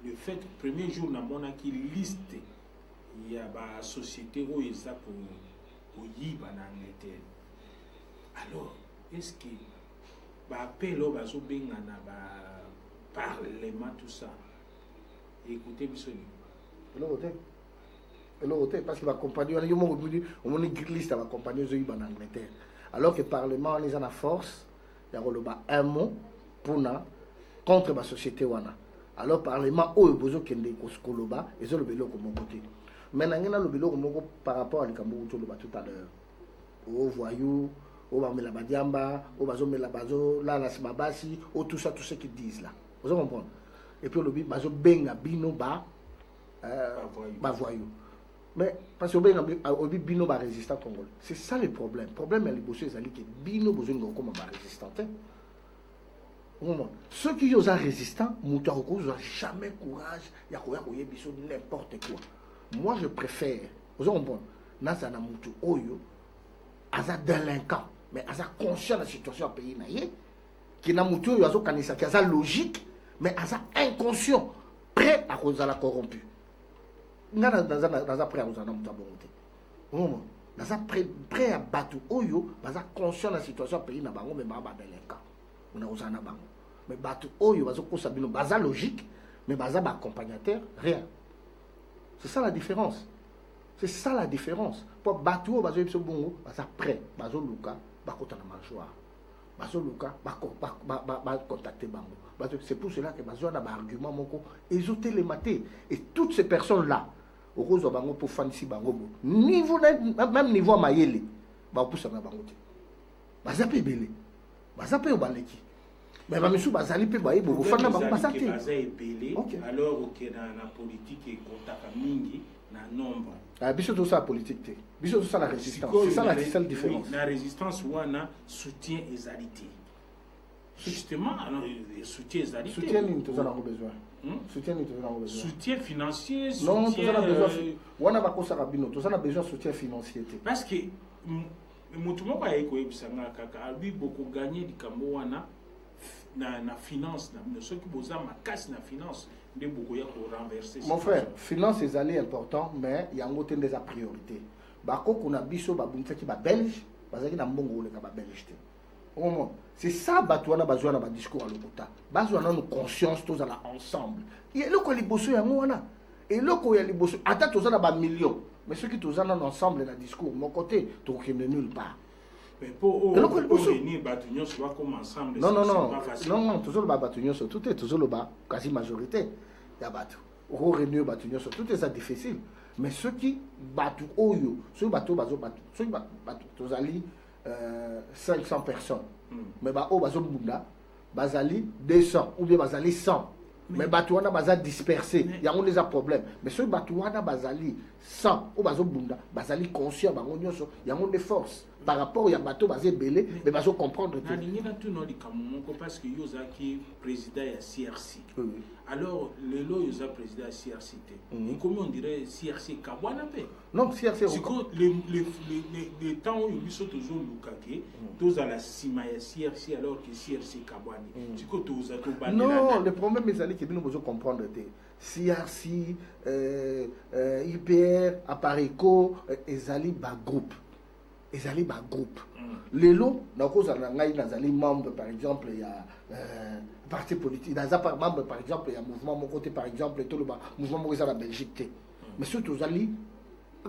le fait premier jour na monaki liste ya ba société oyo eza koyiba na Angleterre. Alors est-ce que ba appel oyo bazobenga na ba parlement tout ça écoutez bisoni eloko te parce que bacompagnie wana yo moko omoni liste ya bacompagnie ozoyiba na Angleterre alors que parlement wana eza na force ya koloba un mot mpona contre basociété wana. Alors parlement oyo bozokende koloba ezoloba eloko moko te. Mais nange naloba eloko moko par rapport à likambo toloba tout à l'heure o voyou o bamela badiamba o bazomela bazolala nsima basi o tout ça tout ce qu'ils disent là vous comprenez. Et puis olobi bazobenga bino voyou. Mais parce que obi bino ba résistant congolais. C'est ça le problème. Problème est liboso ezali que bino bozonga comme ba résistant. Ceux qui sont résistants, n'ont jamais courage, il y a n'importe quoi. Moi, je préfère, vous comprenez, Nazana Moutou Oyo, Aza délinquant, mais Aza conscient de la situation au pays, qui n'a Moutou Oyo, Aza Kanisa, qui Aza logique, mais Aza inconscient, prêt à cause de la corrompue. Naza prêt à cause de la Moutou Naza prêt à battre Oyo, Aza conscient de la situation au pays, mais Aza délinquant. Mais batu oyo bazo kosa bino baza logique mais baza ba accompagnateur rien. C'est ça la différence. C'est ça la différence. Pour batu oyo bazo biso bongo baza prêt bazo luka bakota na manchoir. Bazo luka ba contacter bango. C'est pour cela que bazo na ba argument moko ezote les maté et toutes ces personnes là au rose bango pour fancy bango niveau même niveau mayele ba poussa na bango te. Baza pe belé. Baza pe obaleki. Mais Bamisou Bazali peut bailler beaucoup. Fana Bazali alors que dans la politique et contact mingi na nombre. Ah biso tout ça politique. Biso tout ça la résistance. C'est ça la seule différence. La résistance wana soutien ezalité. Justement alors soutien ezalité. Soutien ni tout ça n'a besoin. Soutien ni tout ça n'a besoin. Soutien financier, non, tout ça n'a besoin. Wana ba kosa rabino, tout ça n'a besoin soutien financier. Parce que mutu moko ayeko ebisanga kaka abi beaucoup gagner likambo wana na finance na ceux qui boza makasi na finance de beaucoup ya ko renverser. Mon frère, finance est allé important mais il y a un des priorités. Bako kuna biso ba bunta ki ba belge, bazaki na mbongo le ka ba belge. C'est ça batouana bazwa na ba discours à l'okota. Bazwa na nous conscience tous à la ensemble. Il y a le ko liboso ya ngwana. Et le ko ya liboso ata tous na ba millions. Mais ceux qui tous en ensemble dans discours mon côté, tu ne nulle part. Mais pour réunir Batunion soit comme ensemble, non, toujours le Batunion sur tout est toujours le bas, quasi majorité. Il y a Batu. Pour réunir Batunion sur tout est ça difficile. Mais ceux qui battent Oyo, ceux bateaux bateau, ceux qui battent Tozali 500 personnes. Mais Bao Bazo Bunda, Bazali 200 ou bien Bazali 100. Mais Batouana Baza dispersé, il y a un problème. Mais ceux Batouana Bazali 100 ou Bazo Bunda, Bazali conscient, il y a des forces. Par rapport à bateau basé belé, mais bazo comprendre tout. Parce que Yozaki président à CRC. Alors le lot Yosa président à CRC. Et comment on dirait CRC Kabwanape? Non, CRC. C'est que les temps où ils sont toujours Lukake, tous à la Sima CRC alors que CRC Kabwani. C'est que tous à tout. Non, le problème est que nous devons comprendre. CRC, IPR, Apareco, Ezali ba groupe. Ils allaient par groupe. Les lots, dans les membres, par exemple, il y a parti politique, dans les membres, par exemple, il y a mouvement, mon côté, par exemple, tout le mouvement de la Belgique. Mais surtout,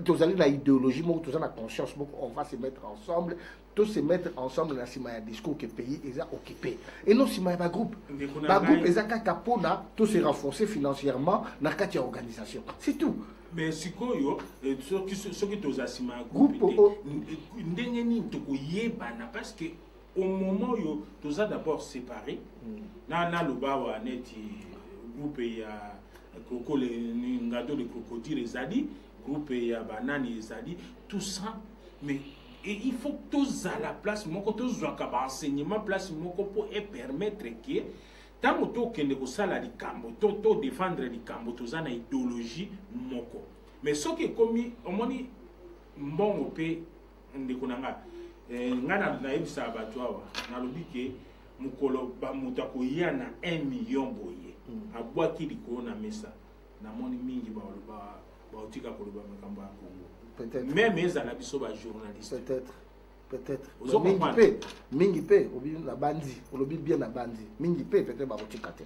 tous allons la idéologie, tous allons la conscience, on va se mettre ensemble, tous se mettre ensemble dans le discours que le pays est occupé. Et non, si ma groupe, ma groupe est à Capona, tous se renforcer financièrement dans la organisation. C'est tout. Mais si quoi, ce qui tous assis ma groupe, parce que au moment où tous a d'abord séparé, na le bawa neti groupe ya coco les ngado les crocodiles les ali groupe ya banane les ali tout ça mais et il faut que tous à la place moko tous zoaka ba enseignement place moko pour permettre que tant auto que ne sala di cambo to défendre di cambo tous na idéologie moko mais ce qui est commis au moni mbongo pe ndeko nanga ngana na yebisa bato awa na lobi ke mukolo ba mutako ya na 1 million boye abwaki likolo na mesa na moni mingi ba otika koloba makambo ya Congo peut-être même ezala biso ba journaliste peut-être mingi pe obi na bandi olobi bien na bandi mingi pe peut-être ba otika te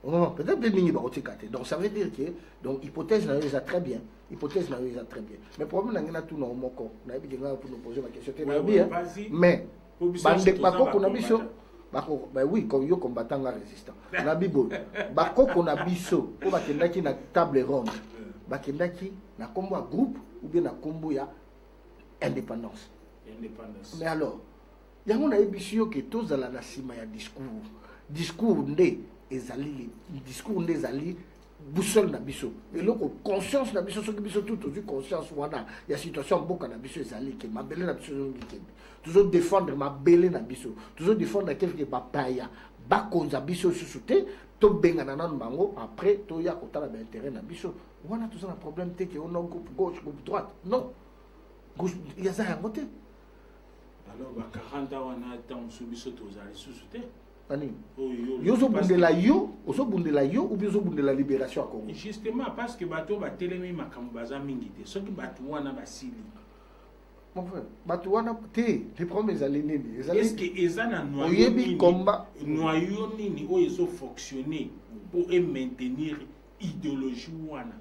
peut-être bien mingi ba otika te donc ça veut dire que donc hypothèse na yo très bien mais problème na tout na moko na bi nga pour nous poser la question bien mais bande bakoko na biso bako bah oui comme yo combattant la résistant na bibo bakoko na biso ko bakendaki na table ronde bakendaki na kombo ya groupe ou bien na kombo ya indépendance mais alors yango na ebisio que tozala na sima ya discours nde ezali boussole na biso et loko conscience na biso soki biso tout conscience wana ya situation mboka na biso ezali ke mabele na biso ngi toujours défendre mabele na biso toujours défendre quelque bapaya bakonza biso susute to bengana na bango après to ya kotala ba intérêt na biso wana tout ça un problème te que on a gauche groupe droite non gauche ya za yango te alors ba 40 ans wana tant subiso to za susute ani yozo bundela yo ou bien yozo bundela libération à Congo justement parce que bato ba telemi makambo baza mingi te soki bato wana basili mon frère bato wana te les premiers années nini est-ce que ezana noyau nini combat noyau nini o ezo fonctionner pour maintenir idéologie wana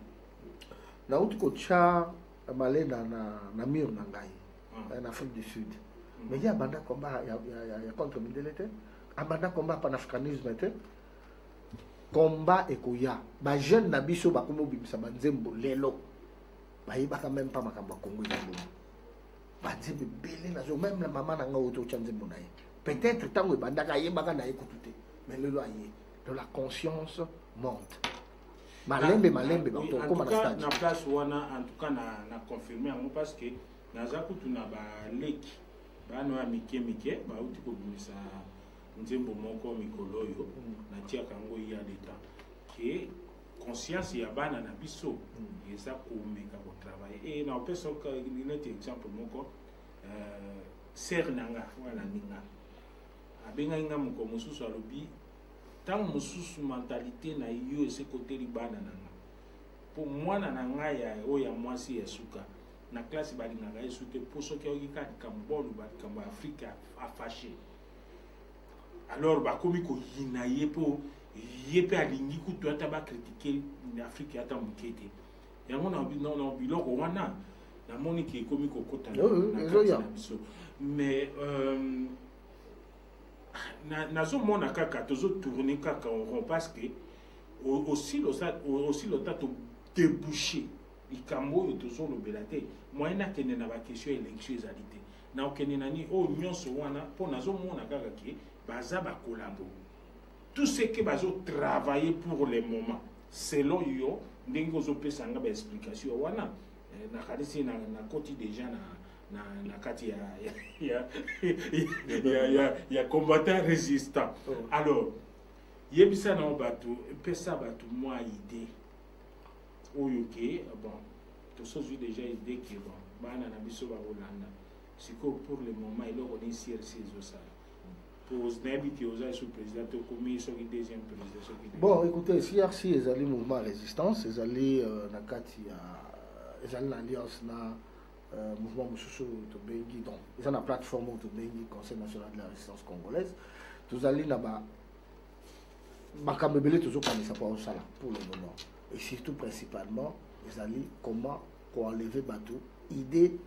na uti ko cha malena na mur na ngai en Afrique du Sud mais il y a banda combat ya contre Mindelete abanda combat panafricanisme te combat ekoya ba jeune na biso ba komo bimisa banzembo lelo ba yebaka même pas makambo Congo ezambo ba nzembe belé na zo même la maman na nga oto chanzembo na ye peut-être tango ebandaka yebaka na ye kutu mais lelo aye de la conscience monte malembe ba to koma na stade na place wana en tout cas na confirmer parce que na zakutu na ba leki ba no amike ba uti ko bimisa nzembo moko mikolo yo na tia kango ya leta que conscience ya bana na biso eza ko meka ko travailler et na peso ka ni exemple moko ser nanga wala ninga abenga inga moko mususu alobi tant mususu mentalité na yo ese côté libana nanga pour moi na nanga ya oya mwasi ya suka na classe balinga ga esute poso ke okika kambolo ba kamba Afrika a fâché alors bakomi ko yinaye po yepe alingi kutu ata ba critiquer l'Afrique ata mukete yango na biloko wana na moni ki komi ko kota na biso mais na zo mona kaka tozo tourner kaka on parce que aussi le tato déboucher ikambo tozo lo belate moyena kene na ba question élection ezalité na okene nani o nyonso wana po na zo mona kaka ki baza ba collabo tout ce que bazo travailler pour le moment selon yo ndenge zo pesa nga ba explication wana na kadisi na koti déjà na kati ya combattant résistant alors yebisa na bato pesa bato moi idée oyo ke bon to so déjà idée que bon bana na biso ba Holanda siko pour le moment il est CRC zo ça bon écoutez CRC ils allaient mouvement résistance ils allaient na kati ils allaient l'alliance na mouvement mususu to bengi donc ils ont la plateforme to bengi Conseil national de la résistance congolaise tous allaient na ba makambebele toujours comme ça pour le moment et surtout principalement ils allaient comment pour enlever bateau idée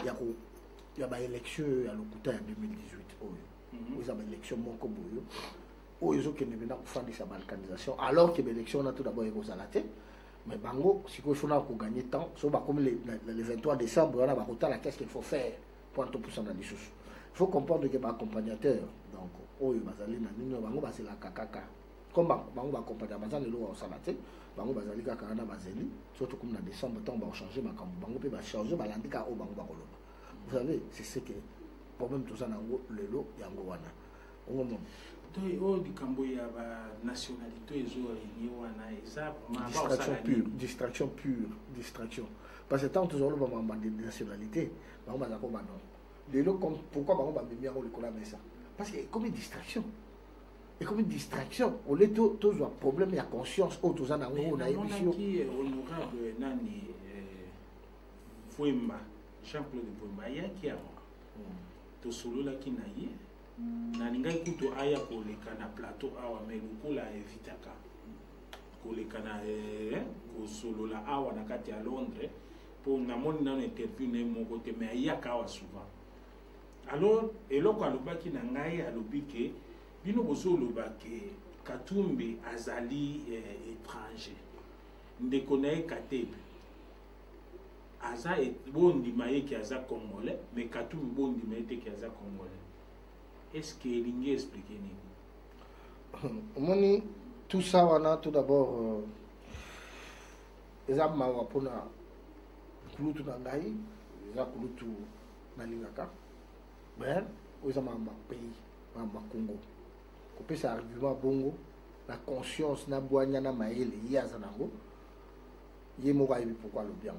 il y a une élection à l'Okuta en 2018 il y a une élection mon comme ils ont qui ne pas faire sa balkanisation alors que l'élection on a tout d'abord aux alaté mais bango si il faut gagner temps so comme le 23 décembre on a la qu'est-ce qu'il faut faire pour un pour dans les sous il faut comprendre que accompagnateur donc oyo bazali na nino bango basela kakaka comme bango accompagnateur bazali lo au alaté bango bazali kaka na bazeli surtout comme na décembre temps va changer makambo bango pe va changer balandika o bango bakoloba vous savez c'est ce que problème tout ça na lelo yango wana on moment o likambo ya ba nationalité ezo réunir wana eza distraction pure parce que tant toujours le moment de nationalité bango bazako ba non lelo comme pourquoi bango ba memi yango likola mesa parce que comme une distraction et comme une distraction au lieu toujours problème ya conscience au tous na ngo na émission qui honorable nani Fouemba Jean-Claude Fouemba ya ki avant to solo la ki na ye na ningai kuto aya koleka na plateau awa me lokola evitaka koleka na ko solo la awa na kati ya Londres pour na moni na interview ne mon côté mais ayaka awa souvent alors eloko alobaki na ngai alobiki bino boso lobaki Katumbi azali étranger ndeko na ye Katebe aza bondi maye ki aza congolais mais Katumbi bondi maye te ki aza congolais. Est-ce que l'ingé explique ni tout ça wana tout d'abord eza mawa pona kulutu na ngai eza kulutu na lingaka ben eza mamba pays mamba Congo kopesa argument bongo la conscience na bwanya na maele yaza nango ye moko ayebi pourquoi le bien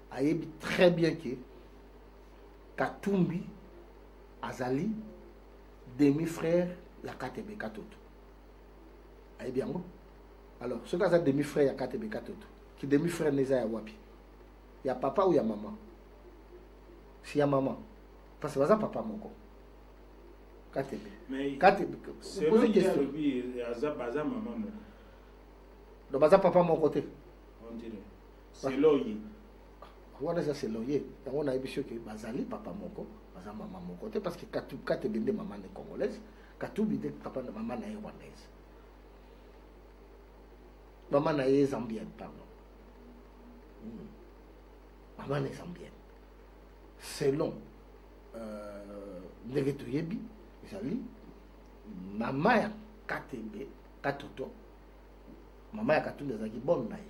ayebi très bien que Katumbi azali demi-frère ya Katebe Katoto ayebi yango alors ce cas demi-frère ya Katebe Katoto qui demi-frère neza ya wapi ya papa ou ya maman si ya maman parce que baza papa moko Katebe mais Katebe c'est lui qui a lui baza maman moko donc baza papa moko te on dirait c'est loyi wana ça c'est loyer yango na yebi que bazali papa moko baza maman moko te parce que Katebe nde maman ne congolaise Katumbi nde papa na maman na ye rwandaise maman na ye zambienne pardon maman na zambienne selon ndenge toyebi ezali mama ya Katebe Katoto mama ya Katumbi azalaki bonne na ye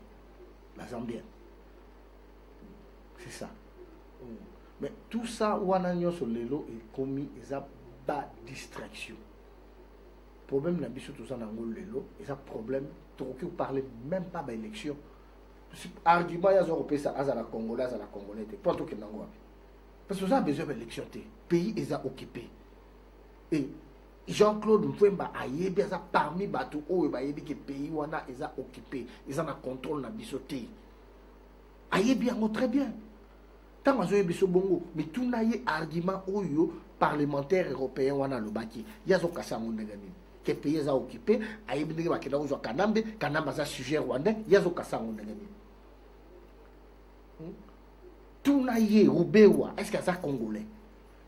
la zambienne. C'est ça. Mais tout ça, wana nyonso lelo est commis eza ba distraction. Problème na biso tout ça na ngolo lelo, eza problème to qui parler même pas ba élection. Argument ya zo pesa azala congolais azala congolais te. Pas to ke nango wapi. Parce que ça a besoin d'élection te. Pays eza occupé. Et Jean-Claude Mfwemba ayebi eza parmi bato oyo ba yebi ke pays wana eza occupé, eza na contrôle na biso te. Ayebi yango très bien. Tant que je suis bongo, mais tout n'a pas argument oyo parlementaire européen wana lobaki. Yazo kasa ngondengani. Que pays za occupé, ayebi ndenge bakenda ozwa Kanambe za sujet rwandais, yazo kasa ngondengani. Tout n'a pas Rubewa, est-ce que ça congolais?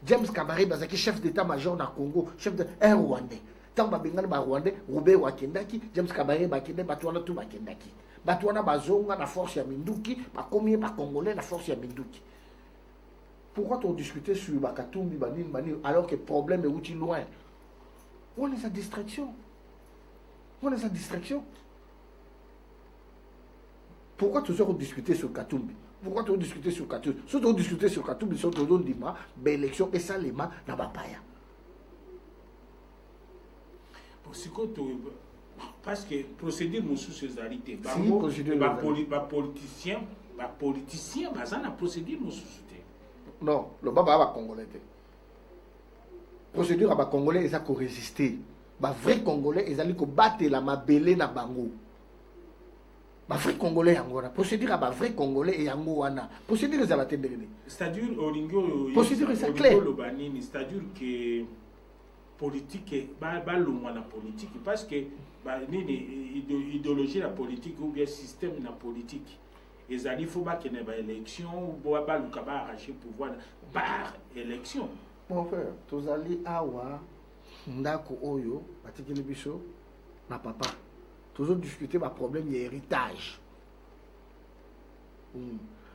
James Kabarebe bazaki chef d'état-major na Congo, chef de un rwandais. Tant babengana ba rwandais, Rubewa kendaki, James Kabarebe bakende batwana tout bakendaki. Batwana bazonga na force ya Minduki, bakomi ba congolais na force ya Minduki. Pourquoi on discutait sur Katumbi Bani alors que le problème est outil loin? On est sa distraction. Pourquoi toujours on discutait sur Katumbi? Pourquoi on discutait sur Katumbi? Si on discutait sur Katumbi, si on dit que l'élection est salement na bapaya. Parce que procédure sous ces arrêtés, politicien, ça na procédure sous. Non, le baba va congolais. Procédure à congolais, ils ont résister. Les vrais congolais, ils ont battre la mabélé na bango. Les vrais congolais, la procédure à vrai congolais et wana. Procédure est à la tête de l'année. C'est-à-dire, au procédure est claire. C'est-à-dire que politique, la politique, parce que l'idéologie la politique ou bien système la politique. ezali faut ba kene ba élection ou ba luka ba arracher pouvoir par élection. Mon frère, tozali awa ndako oyo batikeli biso na papa. Toujours discuter ba problème ya héritage.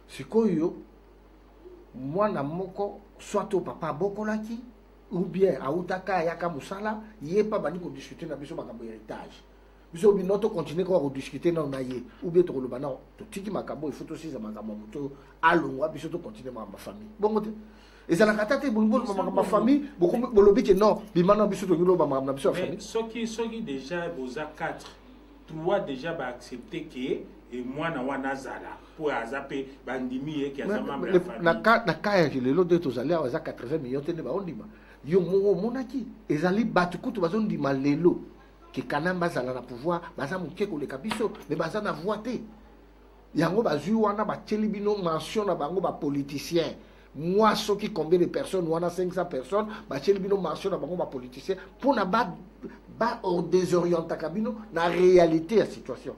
Sikoyo mwana moko soit au papa bokolaki ou bien autaka yaka musala yepa bani ko discuter na biso makambo héritage. Biso binoto continuer ko discuter na naye ou bien to koloba na to tiki makambo il faut aussi za makambo moto alongwa biso to continuer ma famille. Bongo te ezalaka tata bulbul ma famille bolobi ke non bimana biso to ngilo ba na biso famille. Soki déjà boza 4 3 déjà ba accepter que et moi na wana zala pour azape bandimi e ki azama ma famille. Na kaya lelo de to zali aza 80 millions te ne ba ondima. Yo mo monaki ezali batu kutu bazondima lelo ke kanamba zala na pouvoir baza muke ko le kabiso mais baza na voix te. Yango bazui wana ba bino mention na bango ba politicien. Moi soki combien de personnes wana 500 personnes ba bino mention na bango ba politicien pour na ba au désorienter kabino na réalité la situation.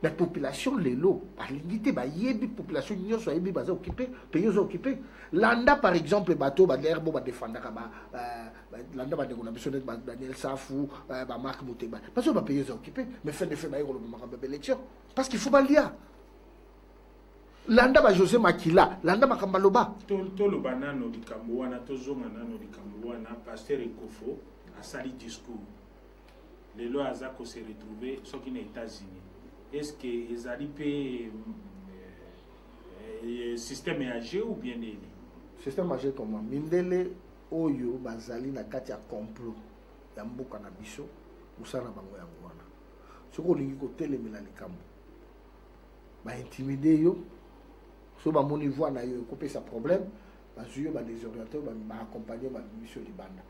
La population lelo balingi ba yebi population nyonso yebi baza occupé pays occupé landa par exemple bateau ba l'herbe ba défendaka ba landa ba dekona biso net ba Daniel Safou ba Marc Muteba parce que ba pays occupé mais fin de fait ba yolo ba élection parce qu'il faut ba lia landa ba José Makila landa makamba loba to lo banano likambo wana to zonga nano likambo wana pasteur Ekofo a sali discours lelo azako se retrouver soki na États-Unis. Est-ce que les alipés système âgé ou bien les système âgé comment mindele oyo bazali na kati ya complot ya mboka na biso usana bango yango wana soko lingi ko telemela likambo ba intimider yo so ba moni voix na yo ko pesa problème ba zuyo ba désorienter ba accompagner ba mission libanda.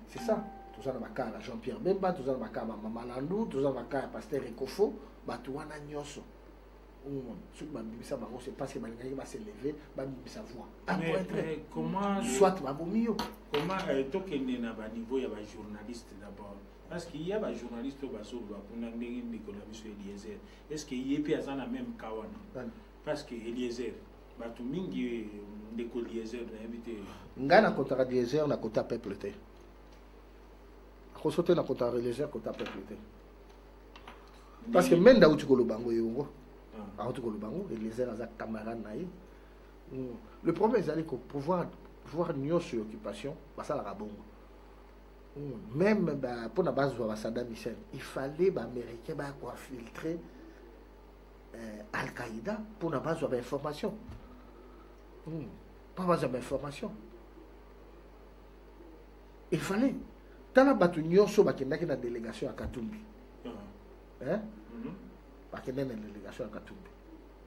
C'est ça. Tout ça dans ma cas, Jean-Pierre Bemba, tout ça dans ma cas, Maman Landou, tout ça dans ma cas, Pasteur Ekofo, Batouana Nyoso. Ce que c'est parce que Malgré va se lever, va sa voix. Mais comment. Soit ma bomio. Comment toquer à niveau, il y a des journalistes d'abord. Parce qu'il y a des journalistes qui sont Nicolas Eliezer. Est-ce qu'il y a la même Kawana? Parce que Eliezer, Batumingi, Nicolas Eliezer, invité. Ngana Kota Eliezer, na Kota Peuple. Sauter na kota religieux kota peuple. Parce que même dans le bango yongo auto ko bango les aza camarade naï. Le problème c'est que pouvoir nier sur occupation bah ça la bongo. Même pour la base de Saddam Hussein, il fallait les américains quoi filtrer Al-Qaïda pour la base de information. Pas base d'information. Il fallait tala batu nyonso bakendaki na délégation à Katumbi. Hein? Bakendaki na délégation à Katumbi.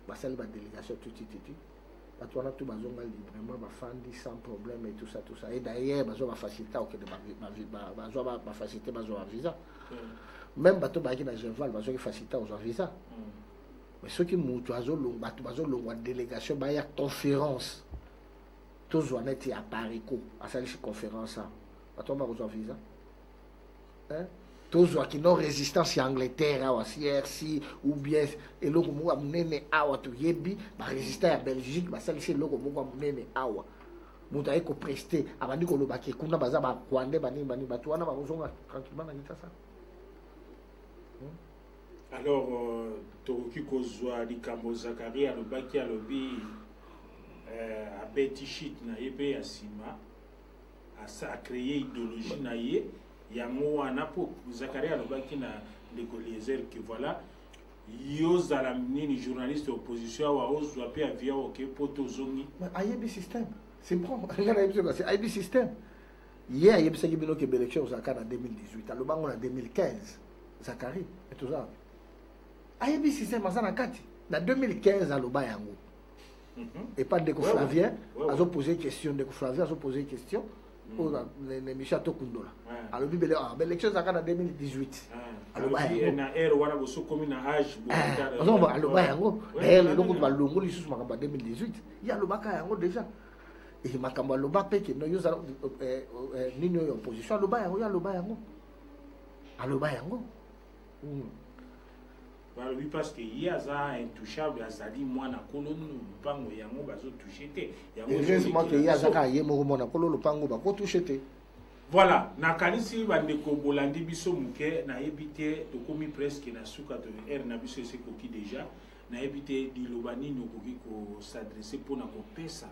Basali ba délégation tout. Batu wana tout bazonga librement bafandi sans problème et tout ça. Et d'ailleurs bazo ba faciliter au que bazo ba faciliter bazo un visa. Même batu baki na Genval bazo ki faciliter aux visa. Mais ceux qui mutu azo long batu bazo long wa délégation ba ya conférence. Tous on était à Paris ko, à cette conférence là. Batu ba aux visa. Tous qui n'ont résistance à Angleterre, à CRC, ou bien et logo moua munene awa to yebi, ba résister à Belgique, ba salisi logo moua munene awa. Muta eko presté, abandi ko lobaki kuna baza ba kwande bani batu wana ba kozonga tranquillement na ngita ça. Alors toki kozwa likambo Zakari alobaki alobi a beti na yebe asima a créé idéologie na ye. Yango wana po Zakari alobaki na Eliezer que voilà yo zala nini journaliste opposition wa ozwa pe avia oke poto zongi ayebi système c'est bon ngana yebi c'est ayebi système hier ayebi saki bino ke élection Zakari en 2018 alobango na 2015 Zakari et tout ça ayebi système azana kati na 2015 aloba yango et pas Ndeko Flavien azo poser question Ndeko Flavien azo poser question les Michel Tokundola. Alors, l'élection en 2018. Alors, il y a le bac déjà. Et il m'a dit le bac que nous avons opposition. Le bac, il y a le bac. balobi parce que ye aza intouchable azali mwana kolo lupango yango bazotouche te heureusement que ye azaka ye moko mwana kolo lupango bakotouche te. Voilà, nakanisi bandeko bolandi biso muke nayebi te tokomi presque na suka to na biso esekoki déjà nayebi te liloba nini okoki kosadresse mpona kopesa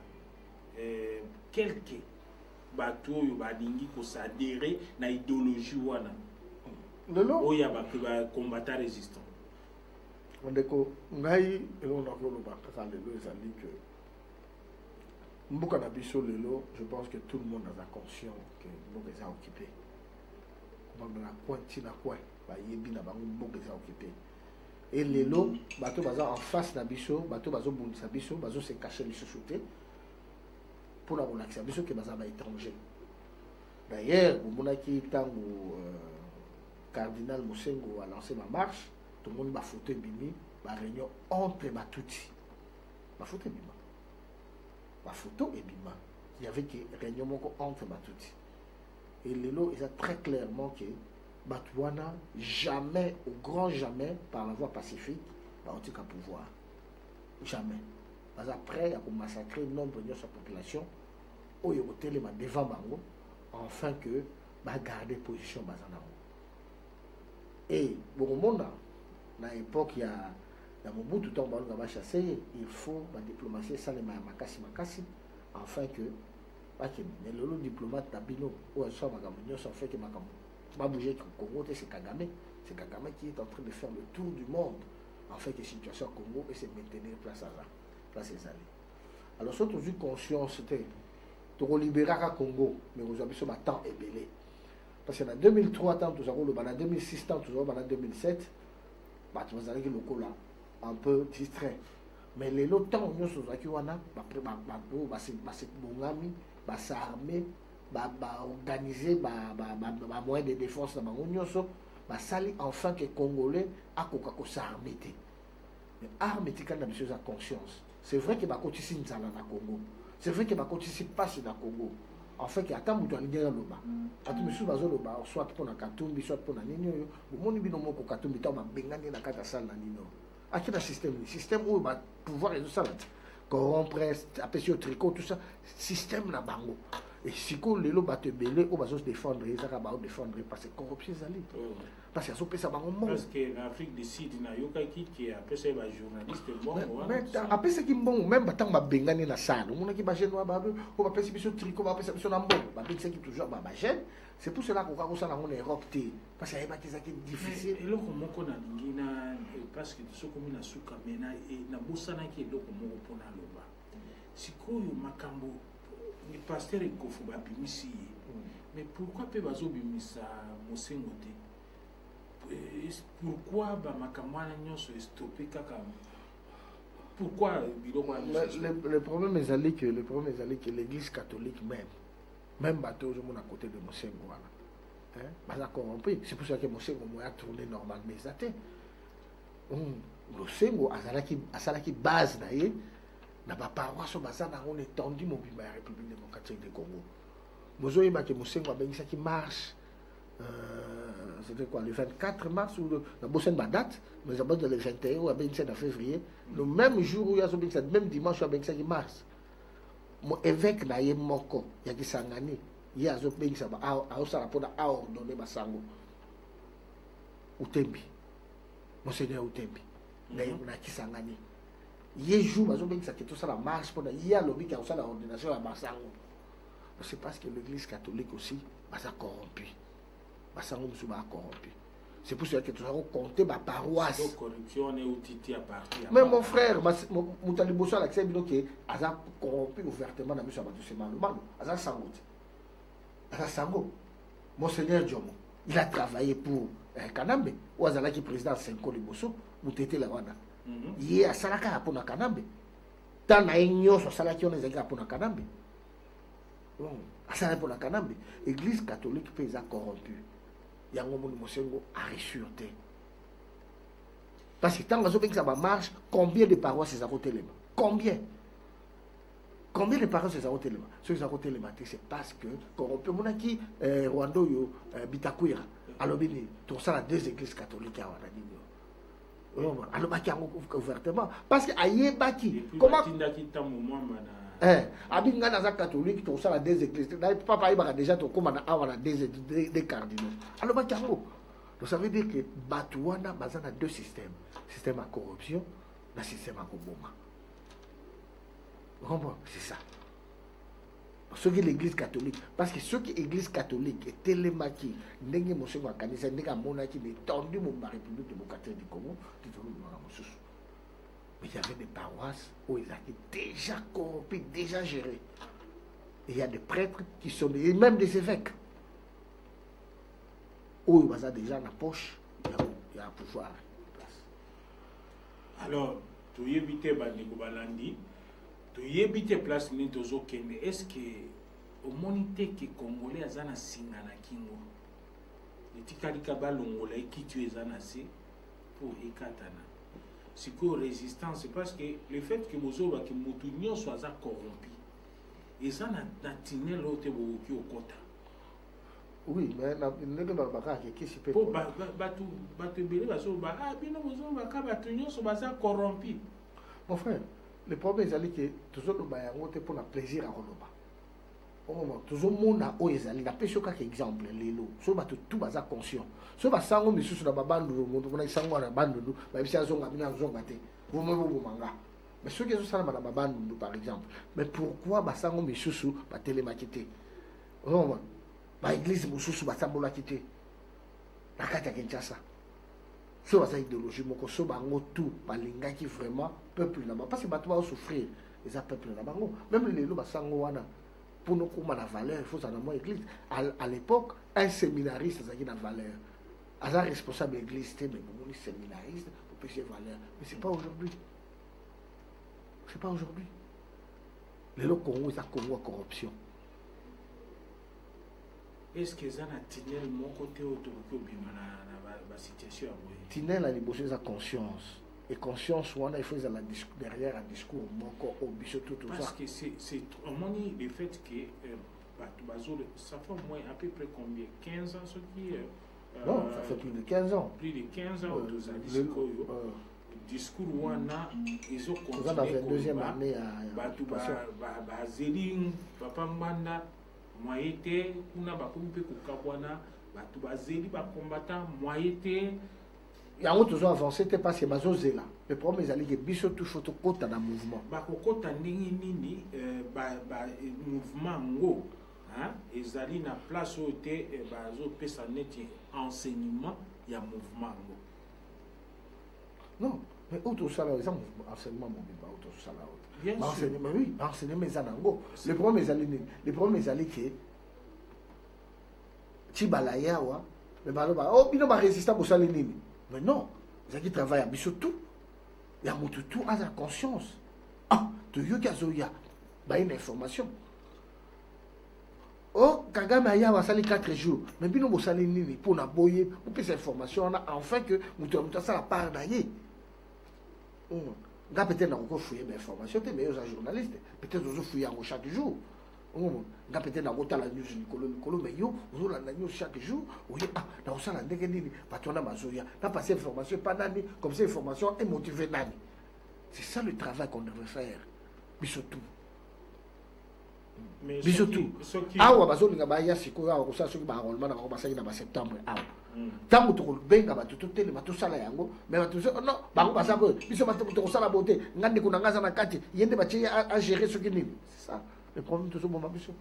quelque bato oyo balingi kosadere na idéologie wana lelo oyo bacombattant résistant. ndeko ngai eloko nakoloba kaka lelo ezali que mboka na biso lelo, je pense que tout le monde a conscient que mboka eza occupé kobanda na coin ntina coin bayebi na bango mboka eza occupé et lelo bato baza en face na biso bato bazobundisa biso bazose cache lisusu te mpona kolakisa biso ke baza baétranger. D'ailleurs omonaki ntango cardinal Mosengo a lancé ma marche, tout le monde m'a foutu bimi ma réunion entre batuti bafoto ebima bafoto ebima il y avait que réunion moko entre batuti et lelo ils a très clairement que Batouana jamais au grand jamais par la voie pacifique baotika pouvoir jamais parce après à massacrer nombre de sa population oyo kotelema devant bango afin que ba garder position bazanango. Et bon monde na époque il y a Mobutu tant balunga ba chasser, il faut la diplomatie ça les makasi afin que mais le diplomate tabino ou soit magamunyo ça fait que makambo pas bouger au Congo c'est Kagame qui est en train de faire le tour du monde en fait que situation au Congo et se maintenir place les alliés. Alors surtout eu conscience c'était de libérer le Congo mais vous avez ce temps est belé parce que en 2003 tant tout ça en 2006 tant tout ça en 2007 bah tu vas aller le là un peu distrait mais les lots temps nous sommes qui wana c'est bongami ba s'armer ba organiser ba moyen de défense na bango nyonso ba sali enfin que congolais akoka ko s'armer te mais arme tika na biso za conscience. C'est vrai que ba kotisi nzala na Congo, c'est vrai que ba kotisi passe na Congo en fait que ata mutu alingi loba atu misu bazo loba soit pour na Katumbi soit pour na nini oyo bomoni bino moko Katumbi ta ba bengani na kata sala na nino akina système où ba pouvoir et tout ça corrompre apesi au tricot tout ça système na bango et si ko lelo ba te belé o bazo se défendre ils ça ba défendre parce que corruption zali parce que ça pesa bango mo parce que en Afrique du Sud na yokaki qui après ça ba journaliste bon mais après ce qui bon même ba tang ba bengani na sala mona ki ba jeune wa ba o ba pesi biso tricot ba pesi biso na mbongo ba pesi qui toujours ba jeune. C'est pour cela qu'on a ça en Europe parce qu'il y a pas qui difficile et loko moko na lingina parce que ce comme na suka mena et na bosana ki loko moko pona loba sikoyo makambo ni pasteur Kofu ba bimisi mais pourquoi pe bazo bimisa Mosengo te pourquoi ba makambo na nyonso stopper kaka pourquoi biloko le problème est allé que l'église catholique même bateau je mon à côté de Mosengo hein baza corrompu c'est pour ça que Mosengo a tourné normalement mais ça Mosengo azalaki base na ye na ba paroisse bazana on étendu mon bima la République démocratique du Congo mozo yeba que Mosengo a bengisa qui marche c'était quoi le 24 mars ou la prochaine date mais d'abord le 21 ou le 27 février le même jour où il y a ce même dimanche où il y a qui mars mon évêque na ye moko ya Kisangani ye azopengisa ba aosala pona aordonner basango Utembi Monseigneur Utembi na Kisangani ye jour bazopengisa que tout ça la marche pona ye alobi ka osala ordination ya basango c'est parce que l'église catholique aussi basa corrompu basango musu ba corrompu. C'est pour ça que tu as compté ma paroisse. Corruption et outiti à partir. Mais mon frère, mon taliboso a accepté que Aza corrompu ouvertement dans le sabbat de semaine. Aza Sango. Aza Sango. Monseigneur Djomo, il a travaillé pour Kanambe. Ou Azala qui est président de Senko Liboso, Moutete Lawana. Il est à Salaka pour Kanambe. Tant na igno so Salaki on est pour Kanambe. À Salaka pour Kanambe. Église catholique peut être corrompue. Yango Mosengo a ressurté. Parce que tant que ça marche, combien de paroisses c'est à côté les Combien de paroisses c'est à côté les ceux qui à côté les c'est parce que corrompu monaki Rwando yo Bitakwira alors bien tout ça la deux églises catholiques à Wanadingo alobaki yango ouvertement parce que ayebaki comment abi nga naza catholique tosala des églises papa ayebaka déjà tokóma na awa na des cardinaux alobaki yango. Donc ça veut dire que bato wana baza na deux systèmes, système à corruption na système à koboma. C'est ça. Ceux qui l'église catholique, parce que ceux qui l'église catholique et télémaki, n'engé monsieur Wakanisa, n'engé monaki, n'est tendu mon la République démocratique du Congo, mais il y avait des paroisses où ils étaient déjà corrompus, déjà gérés. Et il y a des prêtres qui sont, et même des évêques, où ils ont déjà dans la poche, il y a un pouvoir. Alors, tu y évites Bandeko Balandi. Tu yebite place ni tozo kende est-ce que au monité que congolais azana singa na kingo etikali kabalongola ekitu ezana se pour ekatana siko résistance parce que le fait que bozoba que mutu nyonso aza corrompu ezana na tinelo te boki okota. Oui, mais ndenge na baka ki sipe po batu belé baso ba bino bozoba ka batu nyonso baza corrompu. Mon frère, le problème c'est que toujours le bayango te pour le plaisir à roloba. Au moment toujours mona o ezali na pêche ka exemple lelo so ba tout baza conscient so ba sango misusu na babandu monde bona sango na bandu ba bisi azonga bina azonga te vous me vous manga mais ceux qui sont ça na babandu par exemple mais pourquoi ba sango misusu ba télémakité au moment ba église misusu ba sambola kité na kata Kinshasa so ba idéologie moko so ba ngotu ba lingaki vraiment peuple là-bas parce que bato va souffrir les peuple là-bas même les lelo ba sango wana pour nous comment la valeur il faut ça dans mon église à l'époque un séminariste ça qui la valeur à un responsable d'église mais pour les séminaristes pour pécher valeur mais c'est pas aujourd'hui les locaux Congo ça Congo corruption est-ce que ça n'a tinel mon côté autour de la situation tinel a libéré sa conscience. Et conscience, il faut derrière un discours, au bichot tout ça. Parce que c'est le fait que ça fait au moins à peu près combien 15 ans ce qui non, ça fait plus de 15 ans. Plus de 15 ans, discours wana ils ont continué dans la deuxième année à Zéline, Papa Mbanda, moi été, kuna bakomi pe kokabwana, batu bazeli ba combattant, moi été. Il y a toujours avancé, c'est parce que Mazozé là. Le problème c'est que biso tout photo kota dans mouvement. Ba kokota ndenge nini mouvement ngo hein ezali na place où te bazo pesa neti enseignement ya mouvement ngo. Non, mais auto ça là exemple enseignement mobile auto ça là. Bien sûr. Enseignement oui, enseignement zanango. Le problème c'est que Tibalaya wa mais baloba oh bino ba résistant pour ça les nini. Mais non, ça qui travaille à Bissotou, il y a tout à la conscience. Ah, de Yogazoya, bah une information. Oh, Kagame a ya sali 4 jours, mais bien nous sali nini pour na boyer, pour plus information on a enfin que nous ça la part d'ailleurs. Gars peut-être n'a encore fouillé mes informations, mais aux journalistes, peut-être nous fouiller chaque jour. Nga peut-être na kota la news Nikolo mais yo vous la news chaque jour oui ah na osala ndenge nini patona mazoya na passer information pas nani comme ça information et motiver nani c'est ça le travail qu'on devrait faire bisotou ah wa bazolinga ba ya siko ya ko sa soki ba rolma na ko basaki na ba septembre ah tango to benga ba tout tele ba tout sala yango mais ba tout non ba ko basako biso ba to sala beauté ngande kuna ngaza na kati yende ba tie à gérer ce qui nini c'est ça. Le problème de ce moment, monsieur.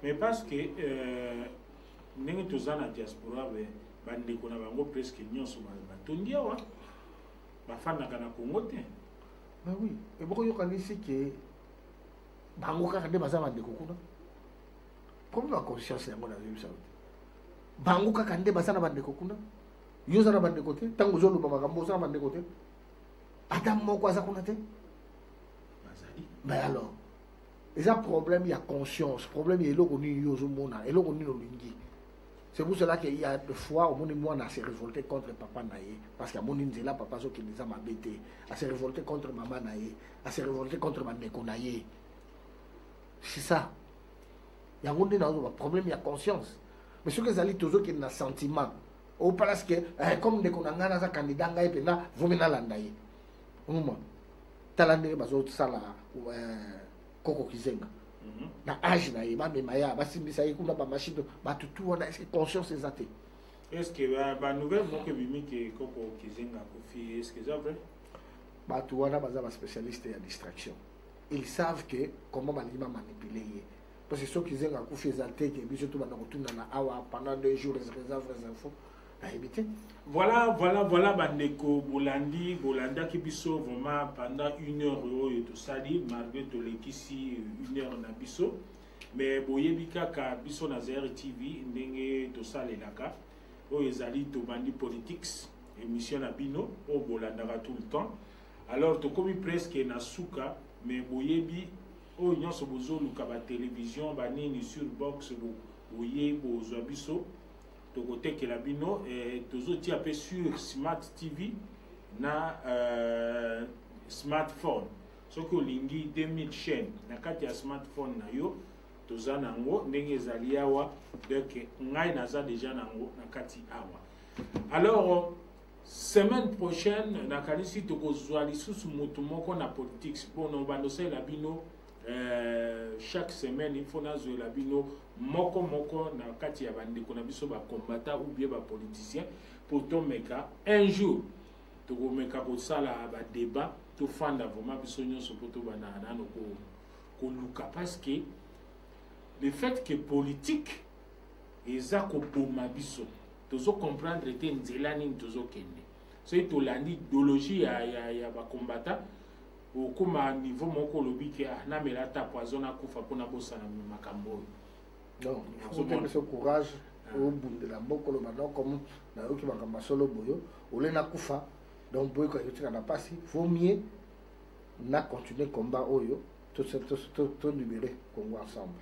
Mais parce que nous sommes dans la diaspora, nous avons presque nyonso batondia wa bafana kana Congo te. Mais oui, et beaucoup de gens ici que bango kaka de bazama de kokuna. Problème de conscience yango na vie ça. Bango kaka de bazana bande kokuna. Yoza na bande côté, tango zolo ba makambo za bande côté. Adam moko aza kuna te. Mais alors il y a un problème, il y a conscience. Le problème, il y a c'est pour cela qu'il y a des fois, au monde on a se révolté contre papa Naye. Parce qu'à mon là, papa qui nous a m'abêté. A se révolté contre maman Naye. A se révolté contre Mandeko Naye. C'est ça. Il y a un problème, il y a conscience. Mais ce que vous allez toujours qu'il y a un sentiment. au place que comme de konangana za candidat ngai pena vomina landaye umuma talande bazo sala Koko Kizenga na âge na yeba me maya basimbisa yikuna ba machine batutu wana est-ce que conscience ezate est-ce que ba nouvelle mo que bimi que Koko Kizenga kofi est-ce que c'est vrai batu wana baza ba spécialiste ya distraction ils savent que comment balima manipuler parce que ceux qui Kizenga kofi ezate que biso to bana kotuna na awa pendant 2 jours les infos à éviter. Voilà, bandeko Bolanda qui biso vraiment pendant 1 heure et tout ça dit malgré tout les ici 1 heure na biso mais boyebika ka biso na ZR TV ndenge to ça les laka o ezali to bandi politics émission na bino o Bolanda tout le temps alors to komi presque na suka mais boyebi o nyonso bozo luka ba télévision ba nini sur box boye bozo biso côté que la bino et tous autres appelés sur Smart TV na smartphone ce que lingi 2000 chaînes na kati ya smartphone na yo toza nango ndenge ezali awa donc ngai naza déjà nango na kati awa alors semaine prochaine na kanisi tokozwa lisusu mutu moko na politics pour no bandose la bino chaque semaine il faut nazo la bino moko na kati ya bandeko na biso ba combattant ou bien ba politicien pour to meka un jour to ko meka ko sala ba débat to fanda vraiment biso nyonso pour to bana nano ko luka parce que le fait que politique eza ko boma biso tozo comprendre te nzela nini tozo kende so to landi idéologie ya ba combattant au kuma niveau moko lobi ke na melata poison akufa pona bosana makambo. Non, il faut que ce courage au bout de la boko le maintenant comme na oki makamba solo boyo ole na kufa donc boyo ko yotika na pasi faut mieux na continuer combat oyo tout libérer Congo ensemble.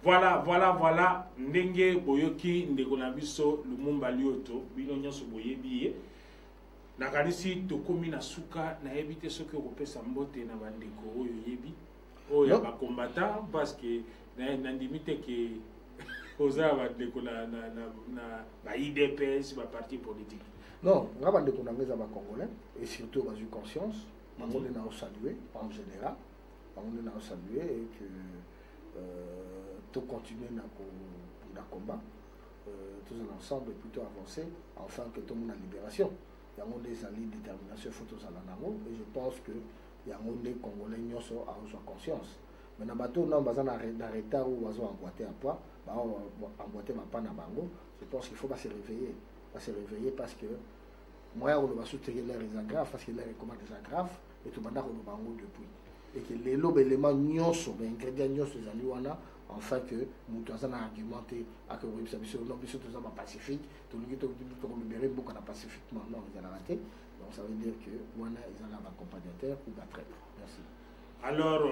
Voilà ndenge boyoki ndeko na biso Lumumba Lioto bino nyonso boyebi na kanisi to komi na suka na ebite soki okopesa mbote na bandeko oyo yebi oyo ba combattant parce que na ndimite ke oza bandeko na ba IDPS ba parti politique. Non, nga bandeko na ngeza ba congolais et surtout ba conscience, bango na saluer en général, bango na saluer et que tout continuer na combat tous ensemble plutôt avancer afin que tout le monde a libération. Il y a des alliés détermination photos à la namo et je pense que il y a des congolais nyonso a aussi conscience. Mais na bateau non bazan arrêter ou bazo emboîter à poids, ba emboîter ma pas na bango, je pense qu'il faut pas se réveiller parce que moi on va soutenir les aggraves parce que les commandes des aggraves et tout banda on bango depuis et que les lob éléments nyonso ben ingrédients nyonso zali wana enfin que nous avons argumenté à que oui ça biso non biso tous en pacifique tout le monde libérer beaucoup na pacifiquement non ils ont raté donc ça veut dire que wana ils ont un accompagnateur ou d'après. Merci. Alors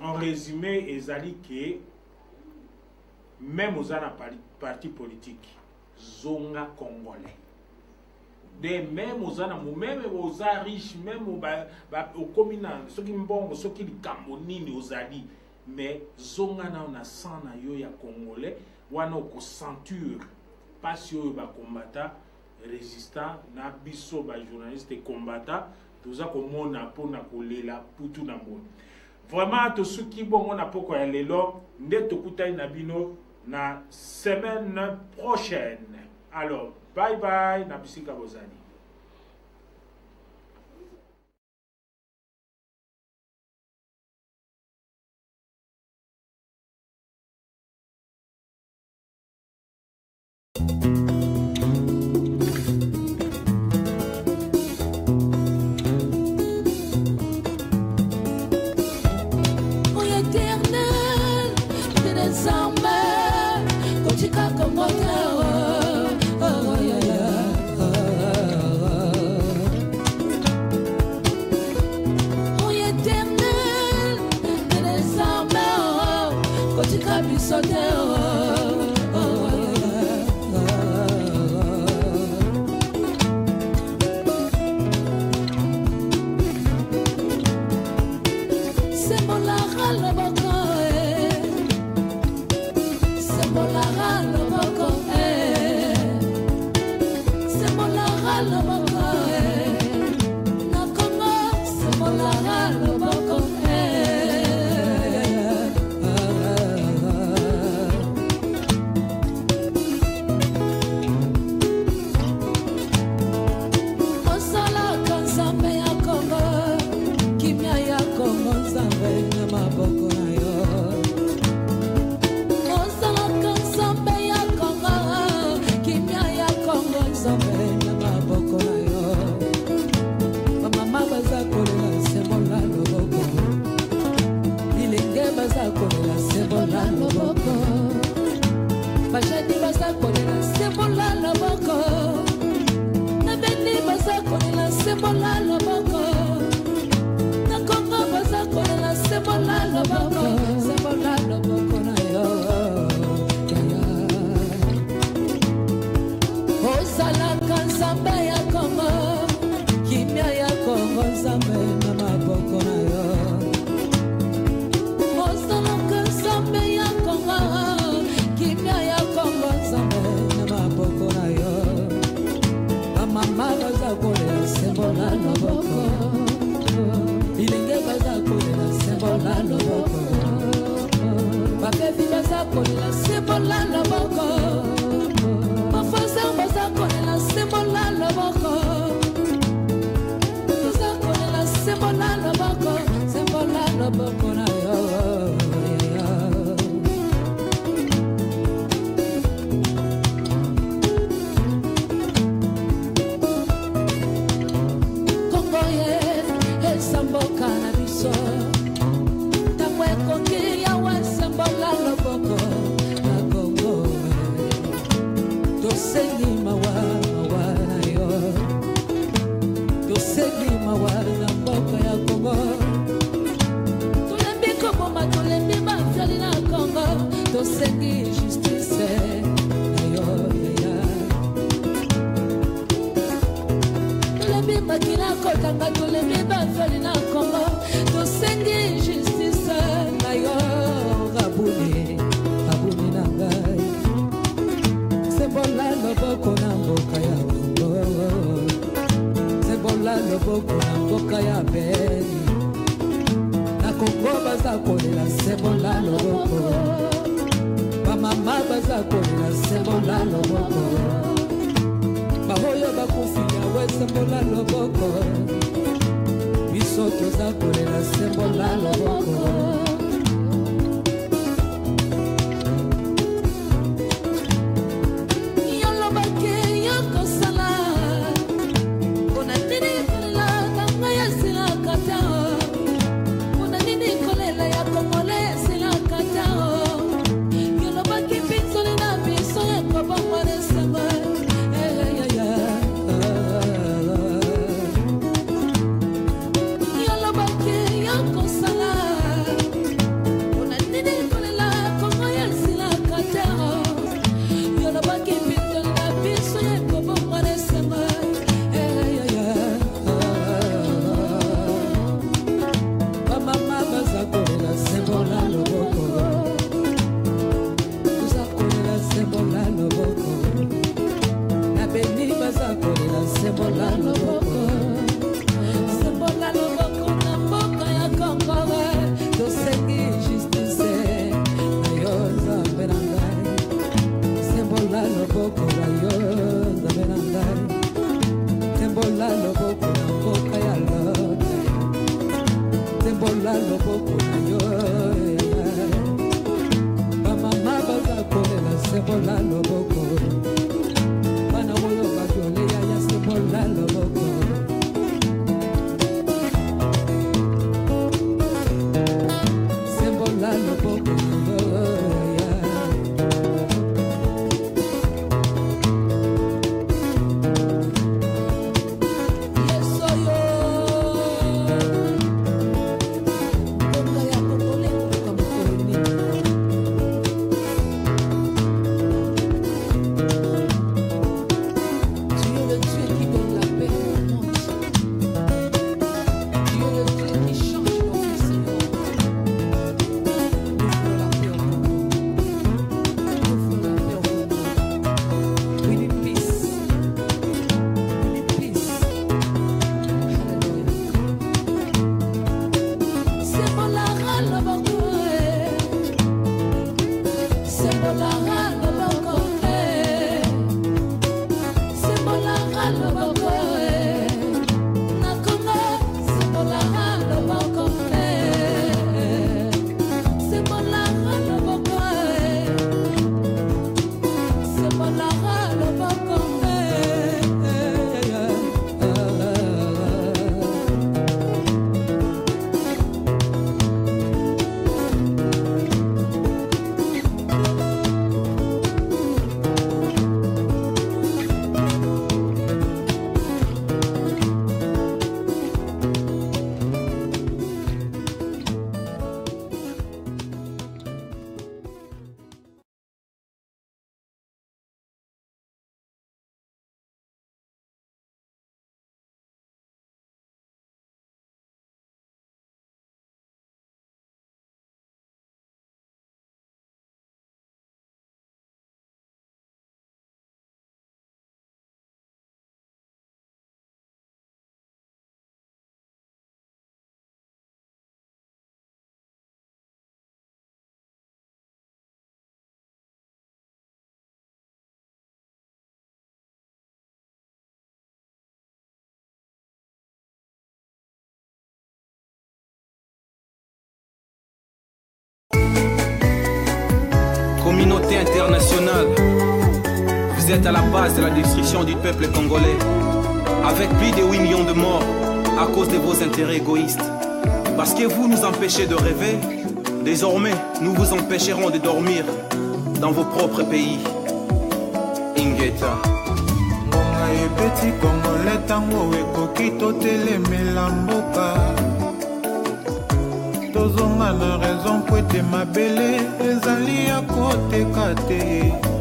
en résumé ezali que même aux parti politique zonga congolais de même aux même aux riches même au communal ceux qui mbongo ceux qui likambo nini ozali mais zonga na sana yo ya congolais wana ko ceinture pas yo ba combattant résistant na biso ba journaliste combattant toza ko mona pona kolela putu na mbona vraiment to suki bongo na poko ya lelo nde tokutai na bino na semaine prochaine. Alors bye bye na bisika bozali. communauté internationale, vous êtes à la base de la destruction du peuple congolais, avec plus de 8 millions de morts à cause de vos intérêts égoïstes. Parce que vous nous empêchez de rêver, désormais nous vous empêcherons de dormir dans vos propres pays. Ingeta. Ngonga ebeti Congolais tango ekoki totelemela mboka. Tozonga na raison po ete mabele ezali ya koteka te.